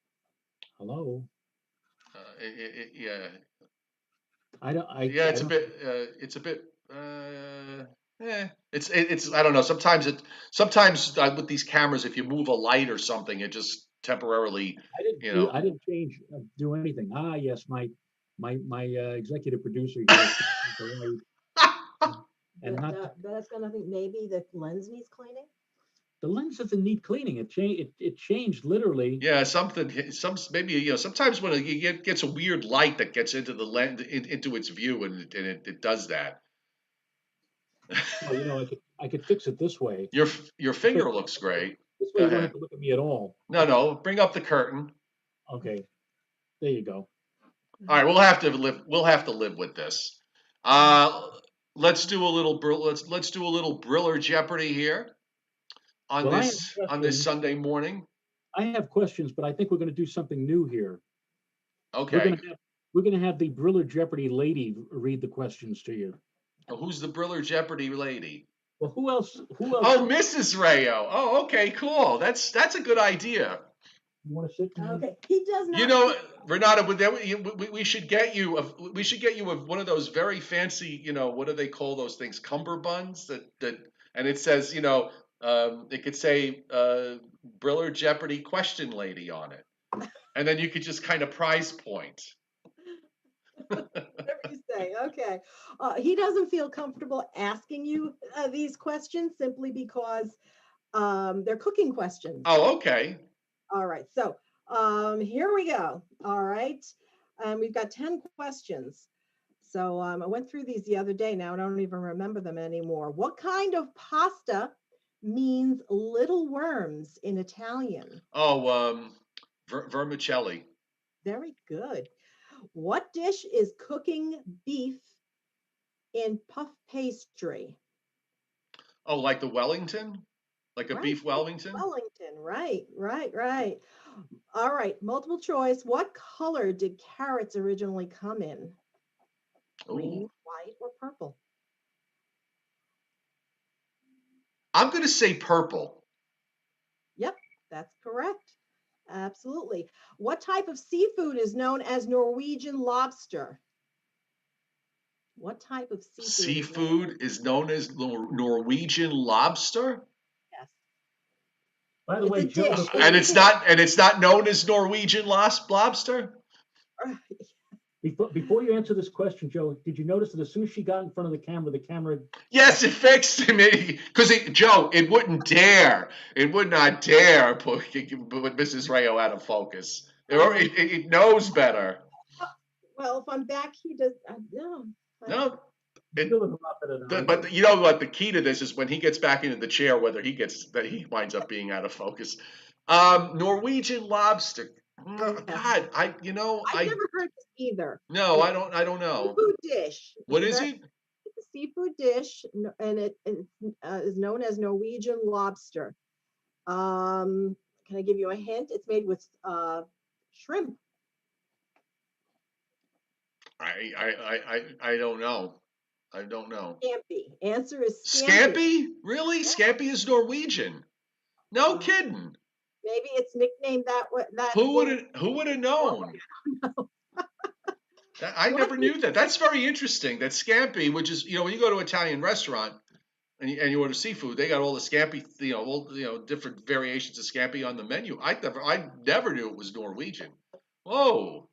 Hello.
Yeah,
I don't.
yeah,
I
it's a
don't.
bit. It's I don't know. Sometimes with these cameras, if you move a light or something, it just temporarily,
I didn't
you
do.
know.
I didn't change. Do anything. Ah, yes. My executive producer here is changing the light, and not
That's gonna think maybe the lens needs cleaning.
the lens doesn't need cleaning. It changed literally.
Yeah, maybe sometimes when it gets a weird light that gets into the lens into its view, and it does that.
Well, I could fix it this way.
Your your
This way,
finger looks great.
this way
Go
you won't have
ahead.
to look at me at all.
No, no, bring up the curtain.
Okay, there you go.
All right, we'll have to live with this. Uh, let's do a little Briller Jeopardy here on
Well,
this Sunday morning.
I have questions, but I think we're going to do something new here.
Okay.
We're going to have the Briller Jeopardy lady read the questions to you.
Well, who's the Briller Jeopardy lady?
Well, who else?
Oh, Mrs. Rayo. Oh, okay, cool. That's a good idea.
You want to sit?
Okay, he does not.
You know, Renata, we should get you one of those very fancy, what do they call those things? Cummerbunds and it says, it could say Briller Jeopardy question lady on it. And then you could just kind of prize point.
Whatever you say. Okay. He doesn't feel comfortable asking you these questions simply because they're cooking questions.
Oh, okay.
All right. So here we go. All right. We've got 10 questions. So I went through these the other day. Now I don't even remember them anymore. What kind of pasta means little worms in Italian?
Oh, vermicelli.
Very good. What dish is cooking beef in puff pastry?
Oh, like the Wellington? Like a
Right.
beef Wellington?
Wellington, right. All right, multiple choice. What color did carrots originally come in? Green,
Ooh.
white, or purple?
I'm going to say purple.
Yep, that's correct. Absolutely. What type of seafood is known as Norwegian lobster? What type of
Seafood is known as Norwegian lobster?
Yes.
By the way,
It's a
Joe,
dish.
And it's not known as Norwegian lobster?
before you answer this question, Joe, did you notice that as soon as she got in front of the camera?
Yes, it fixed me because Joe, it would not dare put Mrs. Rayo out of focus. It knows better.
Well, if I'm back, he does. No.
No.
Still is a lot better than I
But
do.
you know what? The key to this is when he gets back into the chair, whether he winds up being out of focus. Norwegian lobster.
Okay.
God,
I've never heard this either.
No, I don't know.
Seafood dish.
What is it?
It's a seafood dish, and it is known as Norwegian lobster. Can I give you a hint? It's made with shrimp.
I don't know. I don't know.
Scampi. Answer is
Scampi? Really? Yeah. Scampi is Norwegian. No kidding.
Maybe it's nicknamed that way.
Who would have known? I never knew that. That's very interesting. That scampi, which is when you go to an Italian restaurant and you order seafood, they got all the scampi, different variations of scampi on the menu. I never knew it was Norwegian. Whoa.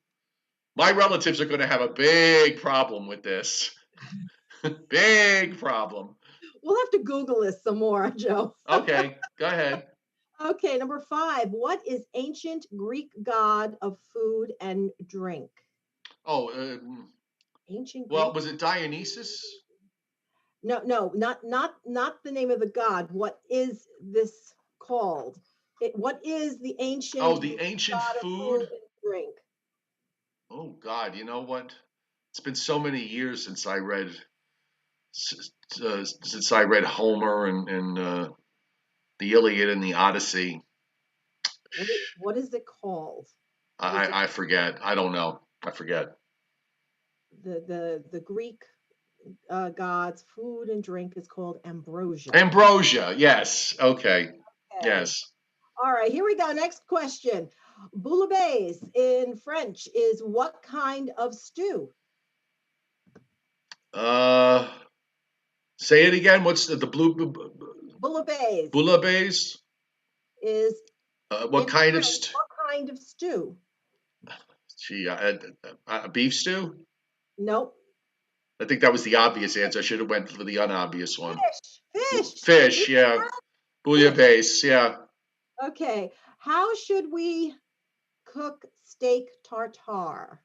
My relatives are going to have a big problem with this. Big problem.
We'll have to Google this some more, Joe.
Okay, go ahead.
Okay, number 5. What is ancient Greek god of food and drink?
Oh,
ancient.
Well,
Greek?
Was it Dionysus?
No, not the name of the god. What is this called? What is the ancient?
Oh, the ancient
god
food?
Of food and drink.
Oh God, you know what? It's been so many years since I read Homer and the Iliad and the Odyssey.
What is it called?
I forget. I don't know. I forget.
The Greek god's food and drink is called ambrosia.
Ambrosia, yes. Okay. Yes.
All right, here we go. Next question. Bouillabaisse in French is what kind of stew?
Say it again. What's the blue?
Bouillabaisse.
Bouillabaisse
is
what kind of stew?
What kind of stew?
Gee, beef stew?
Nope.
I think that was the obvious answer. I should have went for the unobvious one.
Fish.
Yeah. Bouillabaisse, yeah.
Okay. How should we cook steak tartare?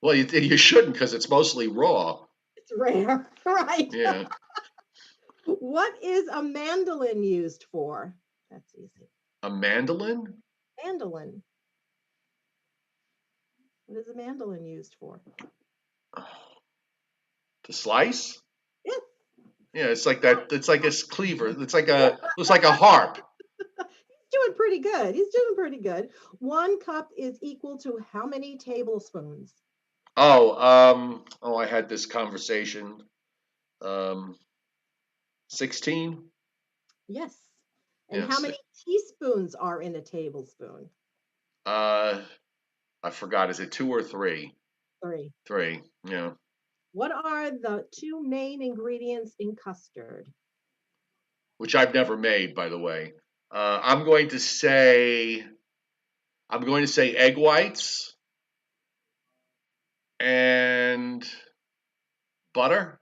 Well, you shouldn't because it's mostly raw.
It's rare, right?
Yeah.
What is a mandolin used for? That's easy.
A mandolin?
Mandolin. What is a mandolin used for?
To slice?
Yes.
Yeah, it's like that. It's like a cleaver. It's like a harp.
doing pretty good. He's doing pretty good. 1 cup is equal to how many tablespoons?
I had this conversation. 16.
Yes. And
Yeah,
how many teaspoons are in a tablespoon?
I forgot. Is it 2 or 3?
3.
3. Yeah.
What are the 2 main ingredients in custard?
Which I've never made, by the way. I'm going to say egg whites and butter.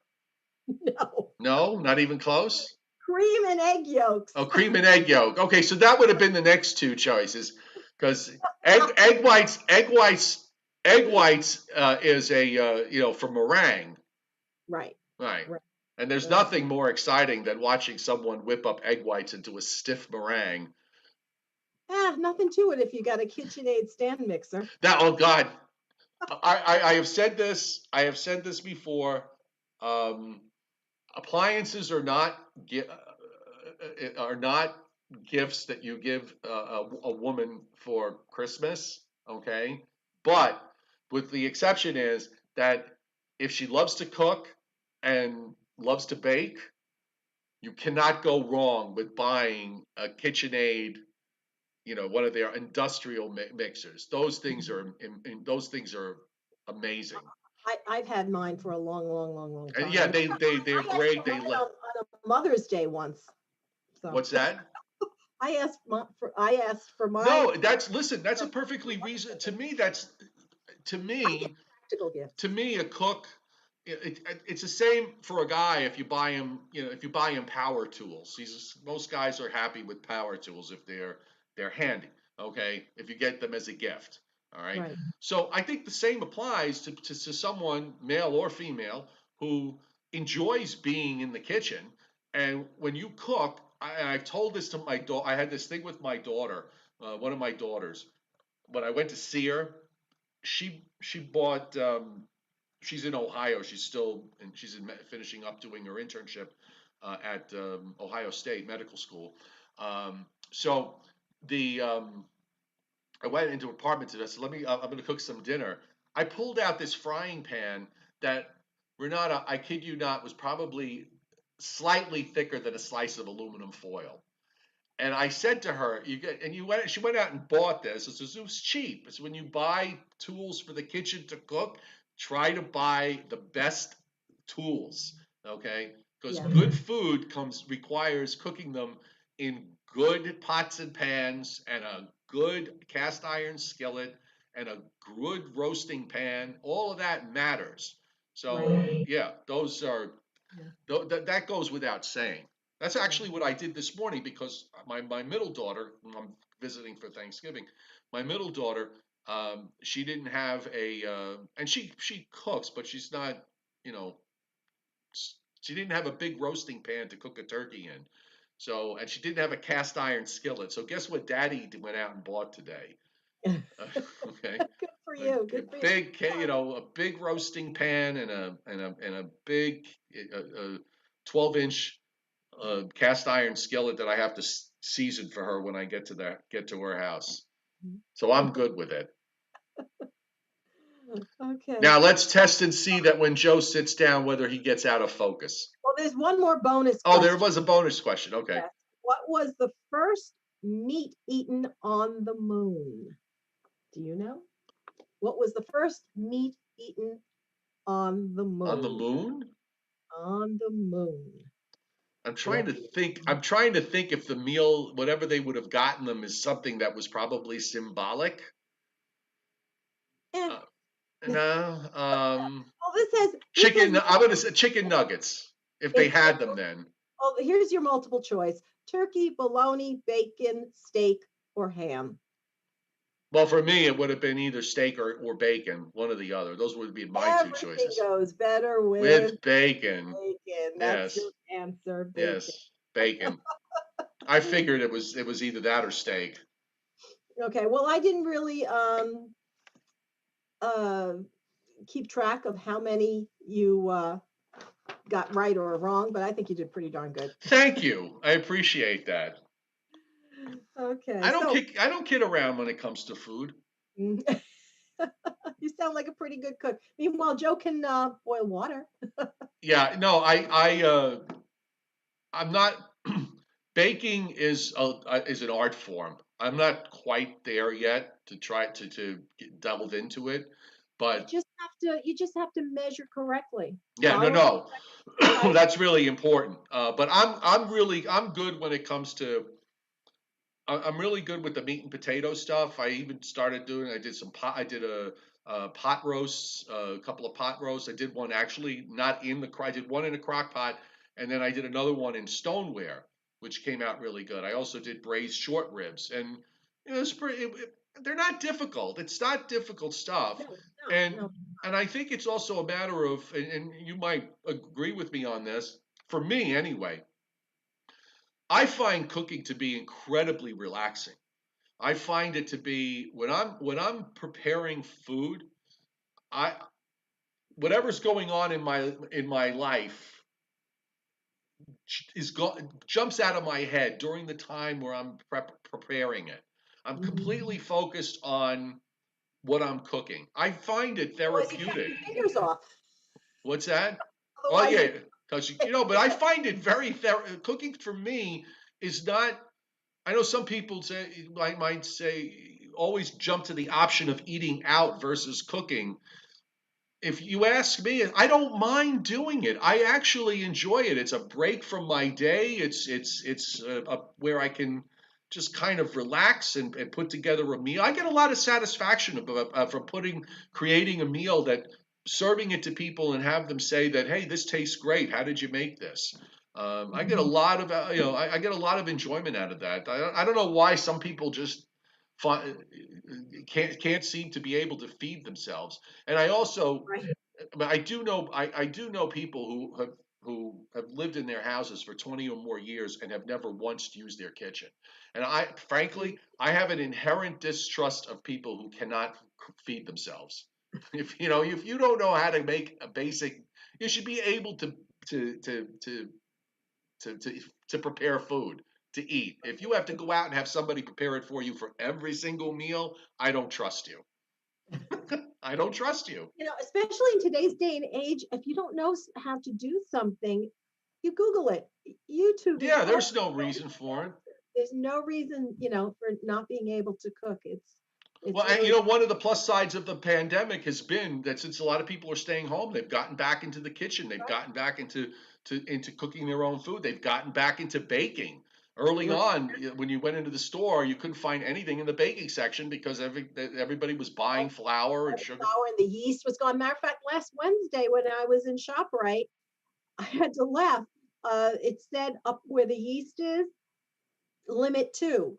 No.
No, not even close.
Cream and egg yolks.
Oh, cream and egg yolk. Okay, so that would have been the next 2 choices, because egg whites is a for meringue,
Right.
right?
Right.
And there's
Right.
nothing more exciting than watching someone whip up egg whites into a stiff meringue.
Nothing to it if you got a KitchenAid stand mixer.
Oh God, I have said this. I have said this before. Um, Appliances are not gifts that you give a woman for Christmas. Okay, but with the exception is that if she loves to cook and loves to bake, you cannot go wrong with buying a KitchenAid, one of their industrial mixers. Those things are amazing.
I've had mine for a long, long, long, long
And
time.
yeah, they're
I asked
great.
for mine on a Mother's Day once. So
What's that?
I asked for mine.
No, that's a perfectly reason to me. To me
Practical gift.
to me a cook. It's the same for a guy if you buy him, if you buy him power tools. Most guys are happy with power tools if they're handy. Okay, if you get them as a gift. All right.
Right.
So I think the same applies to someone, male or female, who enjoys being in the kitchen. And when you cook, I've told this to my daughter. I had this thing with my daughter, one of my daughters. When I went to see her, she bought. She's in Ohio. She's finishing up doing her internship at Ohio State Medical School. So the I went into an apartment today. I said, I'm going to cook some dinner. I pulled out this frying pan that, Renata, I kid you not, was probably slightly thicker than a slice of aluminum foil. And I said to her, she went out and bought this. It was cheap. It's when you buy tools for the kitchen to cook, try to buy the best tools, okay? Because
Yeah.
good food requires cooking them in good pots and pans and a good cast iron skillet and a good roasting pan. All of that matters. So
Right.
yeah, those are
Yeah.
that goes without saying. That's actually what I did this morning because my middle daughter, whom I'm visiting for Thanksgiving, my middle daughter, she didn't have and she cooks, but she's not, you know, she didn't have a big roasting pan to cook a turkey in. So, and she didn't have a cast iron skillet. So, guess what Daddy went out and bought today? Okay,
Good for you. Good for you.
a big roasting pan and a big 12-inch cast iron skillet that I have to season for her when I get to her house. So I'm good with it.
Okay.
Now let's test and see that when Joe sits down, whether he gets out of focus.
Well, there's one more bonus
Oh,
question.
there was a bonus question. Okay.
Yes. What was the first meat eaten on the moon? Do you know? What was the first meat eaten on the moon?
On the moon?
On the moon.
I'm trying to think. I'm trying to think if the meal, whatever they would have gotten them, is something that was probably symbolic.
Eh.
No.
Well, this says
Chicken. I'm gonna say chicken nuggets if they had them then.
Oh, here's your multiple choice: turkey, bologna, bacon, steak, or ham.
Well, for me, it would have been either steak or bacon, one or the other. Those would be my two choices.
Everything goes better
With bacon.
bacon. That's
Yes.
your answer. Bacon.
Yes. Bacon. I figured it was either that or steak.
Okay. Well, I didn't really keep track of how many you got right or wrong, but I think you did pretty darn good.
Thank you. I appreciate that.
Okay, so
I don't kid around when it comes to food.
you sound like a pretty good cook. Meanwhile, Joe can boil water.
Yeah, no, I'm not. Baking is an art form. I'm not quite there yet to try delve into it, but
You just have to measure correctly.
yeah, no,
Follow
no,
right.
that's really important. But I'm good when it comes to. I'm really good with the meat and potato stuff. I even started doing. I did some pot. I did a pot roast, a couple of pot roasts. I did one actually not in the. I did one in a crock pot, and then I did another one in stoneware, which came out really good. I also did braised short ribs, and it's pretty. They're not difficult. It's not difficult stuff,
No, no,
and
no.
and I think it's also a matter of, and you might agree with me on this. For me, anyway, I find cooking to be incredibly relaxing. I find it to be when I'm preparing food, I whatever's going on in my life jumps out of my head during the time where I'm preparing it. I'm completely
Mhm.
focused on what I'm cooking. I find it
Otherwise, you cut
therapeutic.
your fingers off.
What's that? Well,
Otherwise,
yeah, because but I find it very cooking for me is not. I know some people might say always jump to the option of eating out versus cooking. If you ask me, I don't mind doing it. I actually enjoy it. It's a break from my day. It's where I can just kind of relax and put together a meal. I get a lot of satisfaction from creating a meal that serving it to people and have them say that, hey, this tastes great. How did you make this? I get a
Mhm.
lot of I get a lot of enjoyment out of that. I don't know why some people just fi- can't seem to be able to feed themselves. And I also
Right.
but I do know people who have lived in their houses for 20 or more years and have never once used their kitchen. And I frankly I have an inherent distrust of people who cannot feed themselves. If you don't know how to make a basic, you should be able to to to to to, to prepare food to eat. If you have to go out and have somebody prepare it for you for every single meal, I don't trust you. I don't trust you.
Especially in today's day and age, if you don't know how to do something, you Google it. YouTube is
Yeah,
all.
there's no reason for it.
There's no reason, for not being able to cook. It's
Well,
really
one of the plus sides of the pandemic has been that since a lot of people are staying home, they've gotten back into the kitchen. They've gotten back into cooking their own food. They've gotten back into baking. Early
right.
on, when you went into the store, you couldn't find anything in the baking section because everybody was buying flour and
All the
sugar.
flour and the yeast was gone. Matter of fact, last Wednesday when I was in ShopRite, I had to laugh. It said up where the yeast is, limit two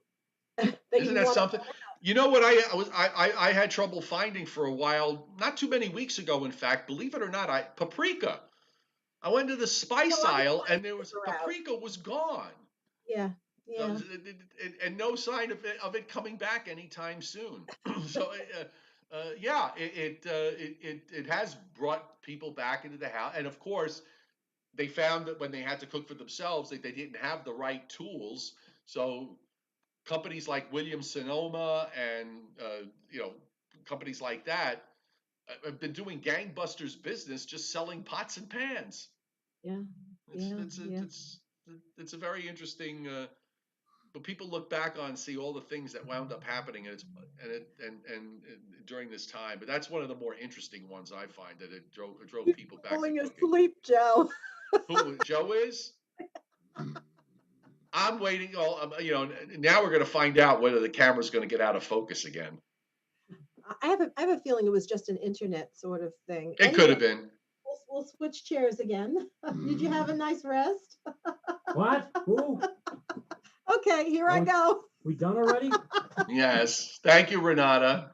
that
Isn't
you
that
want to.
something? You know what I had trouble finding for a while, not too many weeks ago, in fact, believe it or not, paprika. I went to the
A
spice
lot of
aisle and there was
spices are out.
paprika was gone.
Yeah, yeah.
And no sign of it coming back anytime soon. So yeah, it has brought people back into the house, and of course they found that when they had to cook for themselves, they didn't have the right tools. So companies like Williams Sonoma and companies like that have been doing gangbusters business just selling pots and pans.
Yeah,
It's
yeah,
it's
yeah.
it's it's a very interesting. But people look back on and see all the things that wound up happening, and during this time. But that's one of the more interesting ones I find that it drove
You're
people back to
falling
cooking.
asleep, Joe.
Who Joe is? I'm waiting. Now we're going to find out whether the camera's going to get out of focus again.
I have a feeling it was just an internet sort of thing.
It could
Anyway,
have been.
we'll switch chairs again. Did you have a nice rest?
What? Who?
Okay, here I go.
We done already?
Yes. Thank you, Renata.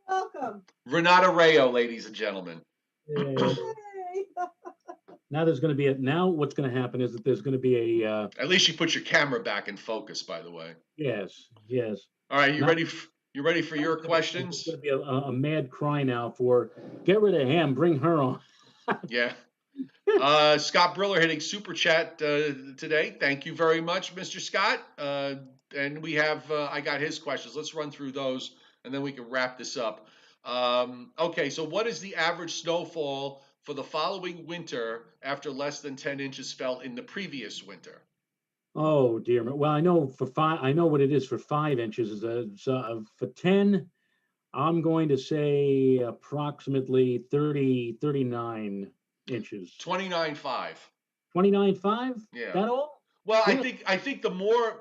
Welcome.
Renata Rayo, ladies and gentlemen.
Yeah.
Yay.
Now there's going to be now what's going to happen is that there's going to be a
At least you put your camera back in focus, by the way.
yes, yes.
All right, you
Now
ready? You ready for your
there's
questions?
going to be a mad cry now for get rid of him, bring her on.
Yeah. Scott Briller hitting super chat today. Thank you very much, Mr. Scott. and we have I got his questions. Let's run through those, and then we can wrap this up. Okay, so what is the average snowfall for the following winter after less than 10 inches fell in the previous winter?
Oh dear. Well, I know for five. I know what it is for 5 inches. For 10, I'm going to say approximately 39 inches.
29.5.
29.5.
Yeah.
That all?
Well, I
Really?
think I think the more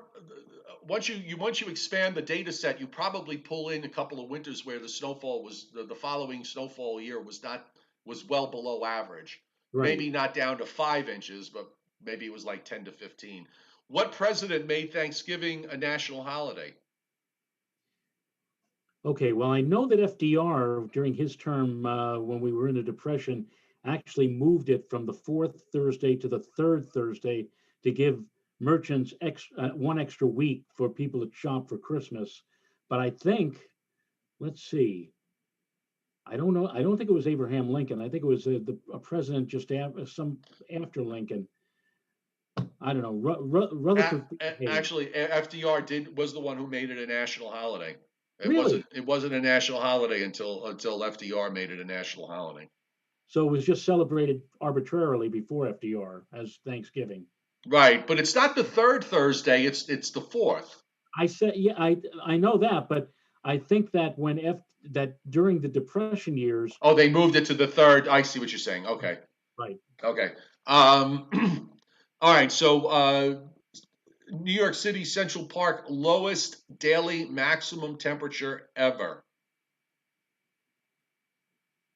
once you expand the data set, you probably pull in a couple of winters where the snowfall was the following snowfall year was well below average.
Right.
Maybe not down to 5 inches, but maybe it was like 10 to 15. What president made Thanksgiving a national holiday?
Okay. Well, I know that FDR during his term, when we were in the Depression, actually moved it from the fourth Thursday to the third Thursday to give merchants one extra week for people to shop for Christmas. But I think, let's see. I don't know. I don't think it was Abraham Lincoln. I think it was a president just after Lincoln. I don't know. Rutherford B. Hayes.
Actually, FDR was the one who made it a national holiday.
Really?
It wasn't a national holiday until FDR made it a national holiday.
So it was just celebrated arbitrarily before FDR as Thanksgiving.
Right, but it's not the third Thursday, it's the fourth.
I said, yeah, I know that, but I think that that during the Depression years,
Oh, they moved it to the third. I see what you're saying. Okay.
right?
Okay. All right, so New York City Central Park lowest daily maximum temperature ever.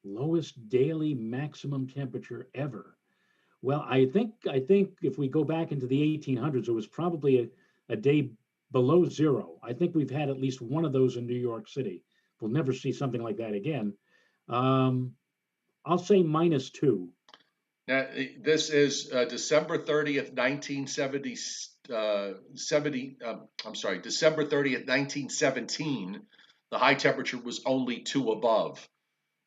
Lowest daily maximum temperature ever. Well, I think if we go back into the 1800s, it was probably a day below zero. I think we've had at least one of those in New York City. We'll never see something like that again. Um, I'll say -2.
Now, this is December 30th, 1970, 70, I'm sorry, December 30th, 1917. The high temperature was only 2 above.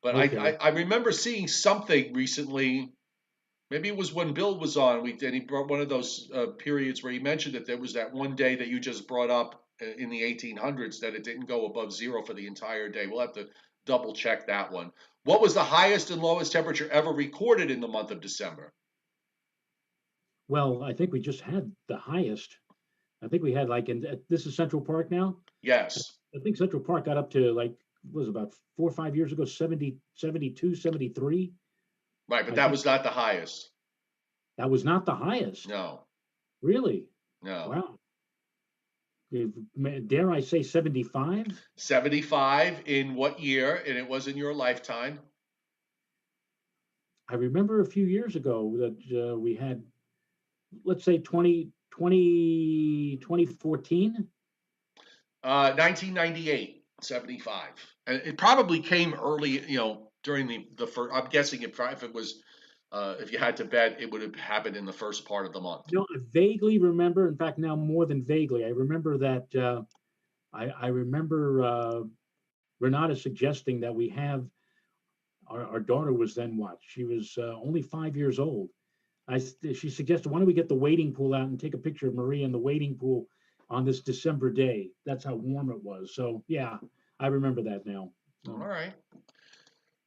But
Okay,
I remember seeing something recently. Maybe it was when Bill was on. And he brought one of those periods where he mentioned that there was that one day that you just brought up in the 1800s that it didn't go above zero for the entire day. We'll have to double check that one. What was the highest and lowest temperature ever recorded in the month of December?
well, I think we just had the highest. I think we had like this is Central Park now.
Yes.
I think Central Park got up to like what was it, about 4 or 5 years ago, 70, 72, 73.
Right, but
I
that
think
was not the highest.
that was not the highest.
No,
Really?
no.
Wow. Dare I say 75?
75 in what year? And it was in your lifetime.
I remember a few years ago that we had, let's say 2014.
1998, 75. And it probably came early, during the first. I'm guessing if it was, if you had to bet, it would have happened in the first part of the month.
No, I vaguely remember, in fact, now more than vaguely, I remember that I remember Renata suggesting that we have our daughter was then what? She was only 5 years old. She suggested, why don't we get the wading pool out and take a picture of Maria in the wading pool on this December day? That's how warm it was. So yeah, I remember that now.
All right.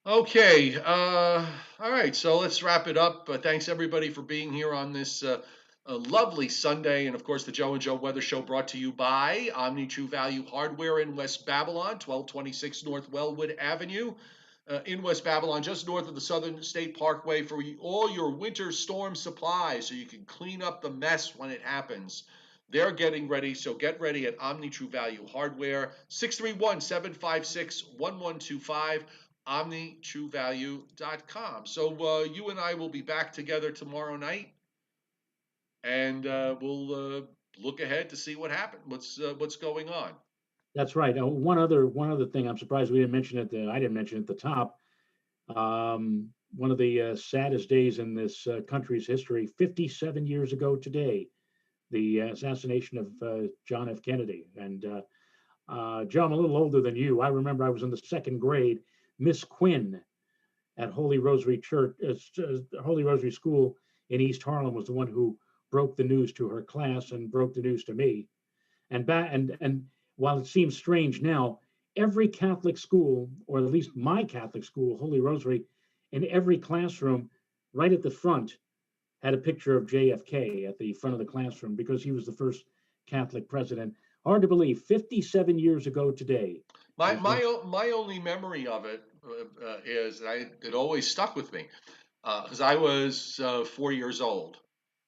Okay. All right. So let's wrap it up. Thanks everybody for being here on this a lovely Sunday. And of course, the Joe and Joe Weather Show brought to you by Omni True Value Hardware in West Babylon, 1226 North Wellwood Avenue. In West Babylon, just north of the Southern State Parkway, for all your winter storm supplies so you can clean up the mess when it happens. They're getting ready, so get ready at Omni True Value Hardware, 631-756-1125, omnitruevalue.com. So you and I will be back together tomorrow night, and we'll look ahead to see what happened, what's going on.
That's right. One other thing, I'm surprised we didn't mention it. I didn't mention it at the top. One of the saddest days in this country's history, 57 years ago today, the assassination of John F. Kennedy. And Joe, I'm a little older than you. I remember I was in the second grade. Miss Quinn at Holy Rosary Church, Holy Rosary School in East Harlem was the one who broke the news to her class and broke the news to me. And while it seems strange now, every Catholic school, or at least my Catholic school, Holy Rosary, in every classroom, right at the front, had a picture of JFK at the front of the classroom because he was the first Catholic president. Hard to believe, 57 years ago today.
My only memory of it is it always stuck with me because I was 4 years old.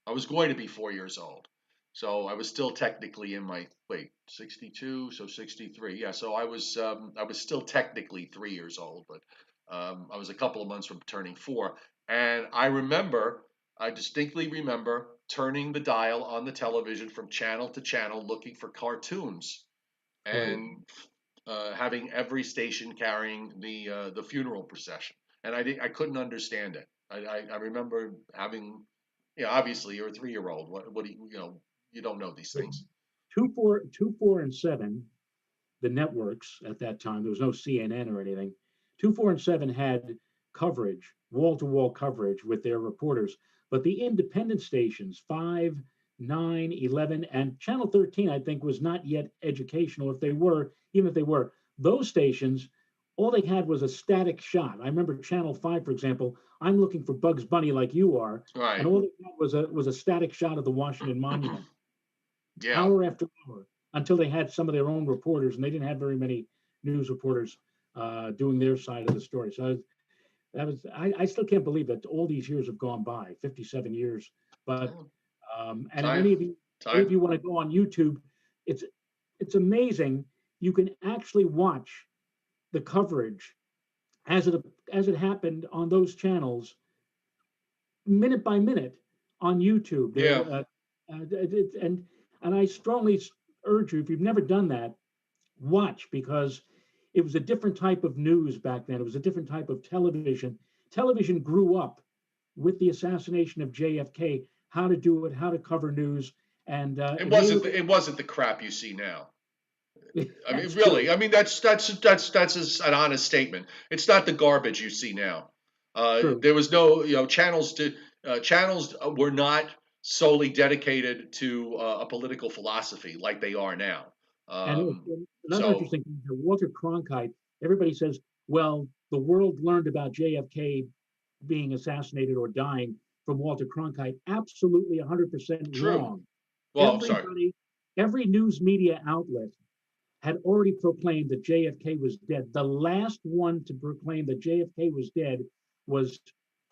I was going to be 4 years old, so I was still technically in my 62, so 63. Yeah, so I was still technically 3 years old, but I was a couple of months from turning four, and I distinctly remember turning the dial on the television from channel to channel looking for cartoons
Right.
and having every station carrying the funeral procession, and I couldn't understand it. I remember having, obviously you're a 3 year old. What do you don't know these things.
2, 4, and 7, the networks at that time, there was no CNN or anything. 2, 4, and 7 had coverage, wall to wall coverage with their reporters. But the independent stations, 5, 9, 11, and Channel 13, I think, was not yet educational. Even if they were, those stations, all they had was a static shot. I remember Channel 5, for example, I'm looking for Bugs Bunny like you are, and
Right.
all they had was a static shot of the Washington Monument,
Yeah.
hour after hour, until they had some of their own reporters, and they didn't have very many news reporters doing their side of the story. So I still can't believe that all these years have gone by, 57 years. But and if
Time.
any of you want to go on YouTube, it's amazing. You can actually watch the coverage as it happened on those channels, minute by minute, on YouTube.
Yeah.
And I strongly urge you, if you've never done that, watch, because it was a different type of news back then. It was a different type of television. Television grew up with the assassination of JFK, how to do it, how to cover news, and
It wasn't the crap you see now. I mean,
that's
really.
true.
I mean, that's an honest statement. It's not the garbage you see now.
True.
There was no, channels were not solely dedicated to a political philosophy like they are now.
And
Um,
another
so
interesting thing, Walter Cronkite, everybody says, well, the world learned about JFK being assassinated or dying from Walter Cronkite. Absolutely 100%
true.
wrong.
Well, I'm sorry.
Every news media outlet had already proclaimed that JFK was dead. The last one to proclaim that JFK was dead was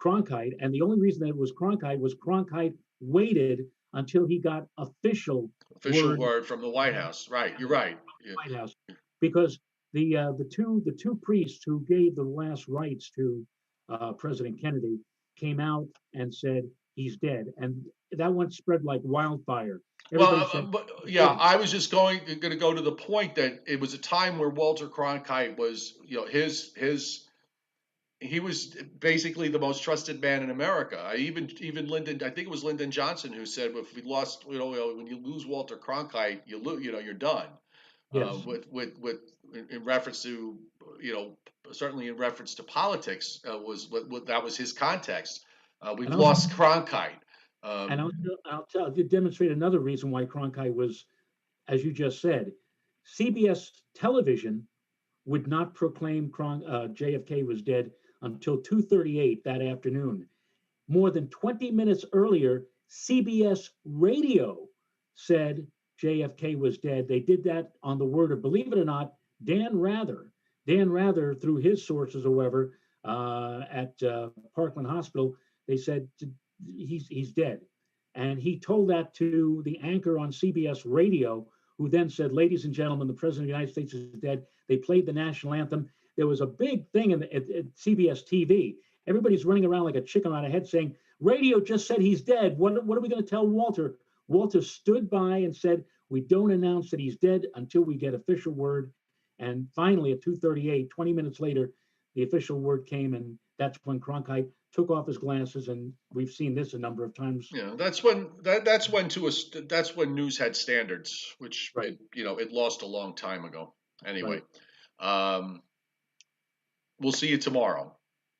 Cronkite. And the only reason that it was Cronkite waited until he got official
Official
word
word from the White House. Right. You're right. Yeah.
White House, because the two priests who gave the last rites to President Kennedy came out and said he's dead, and that one spread like wildfire. Everybody said,
But yeah, I was just going to go to the point that it was a time where Walter Cronkite was, he was basically the most trusted man in America. Even Lyndon, I think it was Lyndon Johnson who said, if we lost, when you lose Walter Cronkite, you're done.
yes,
With in reference to, certainly in reference to politics, was what that was his context. We've
and I'll
lost Cronkite.
and
Um,
I'll tell you, demonstrate another reason why Cronkite was, as you just said, CBS television would not proclaim JFK was dead until 2:38 that afternoon. More than 20 minutes earlier, CBS radio said JFK was dead. They did that on the word of, believe it or not, Dan Rather. Dan Rather, through his sources, however, at Parkland Hospital, they said he's dead. And he told that to the anchor on CBS radio, who then said, ladies and gentlemen, the President of the United States is dead. They played the national anthem. There was a big thing at CBS TV. Everybody's running around like a chicken on a head saying, radio just said he's dead. What are we going to tell Walter? Walter stood by and said, we don't announce that he's dead until we get official word. And finally, at 2:38, 20 minutes later, the official word came, and that's when Cronkite took off his glasses, and we've seen this a number of times.
Yeah, that's when news had standards, which
Right.
it lost a long time ago. Anyway,
Right.
We'll see you tomorrow.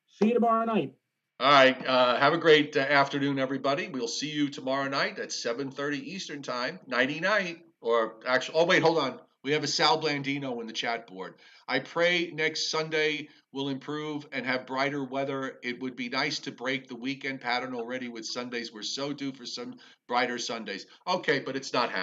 See you tomorrow night.
All right. Have a great afternoon, everybody. We'll see you tomorrow night at 7:30 Eastern Time. Nighty night. Or actually, oh wait, hold on. We have a Sal Blandino in the chat board. I pray next Sunday will improve and have brighter weather. It would be nice to break the weekend pattern already with Sundays. We're so due for some brighter Sundays. Okay, but it's not happening.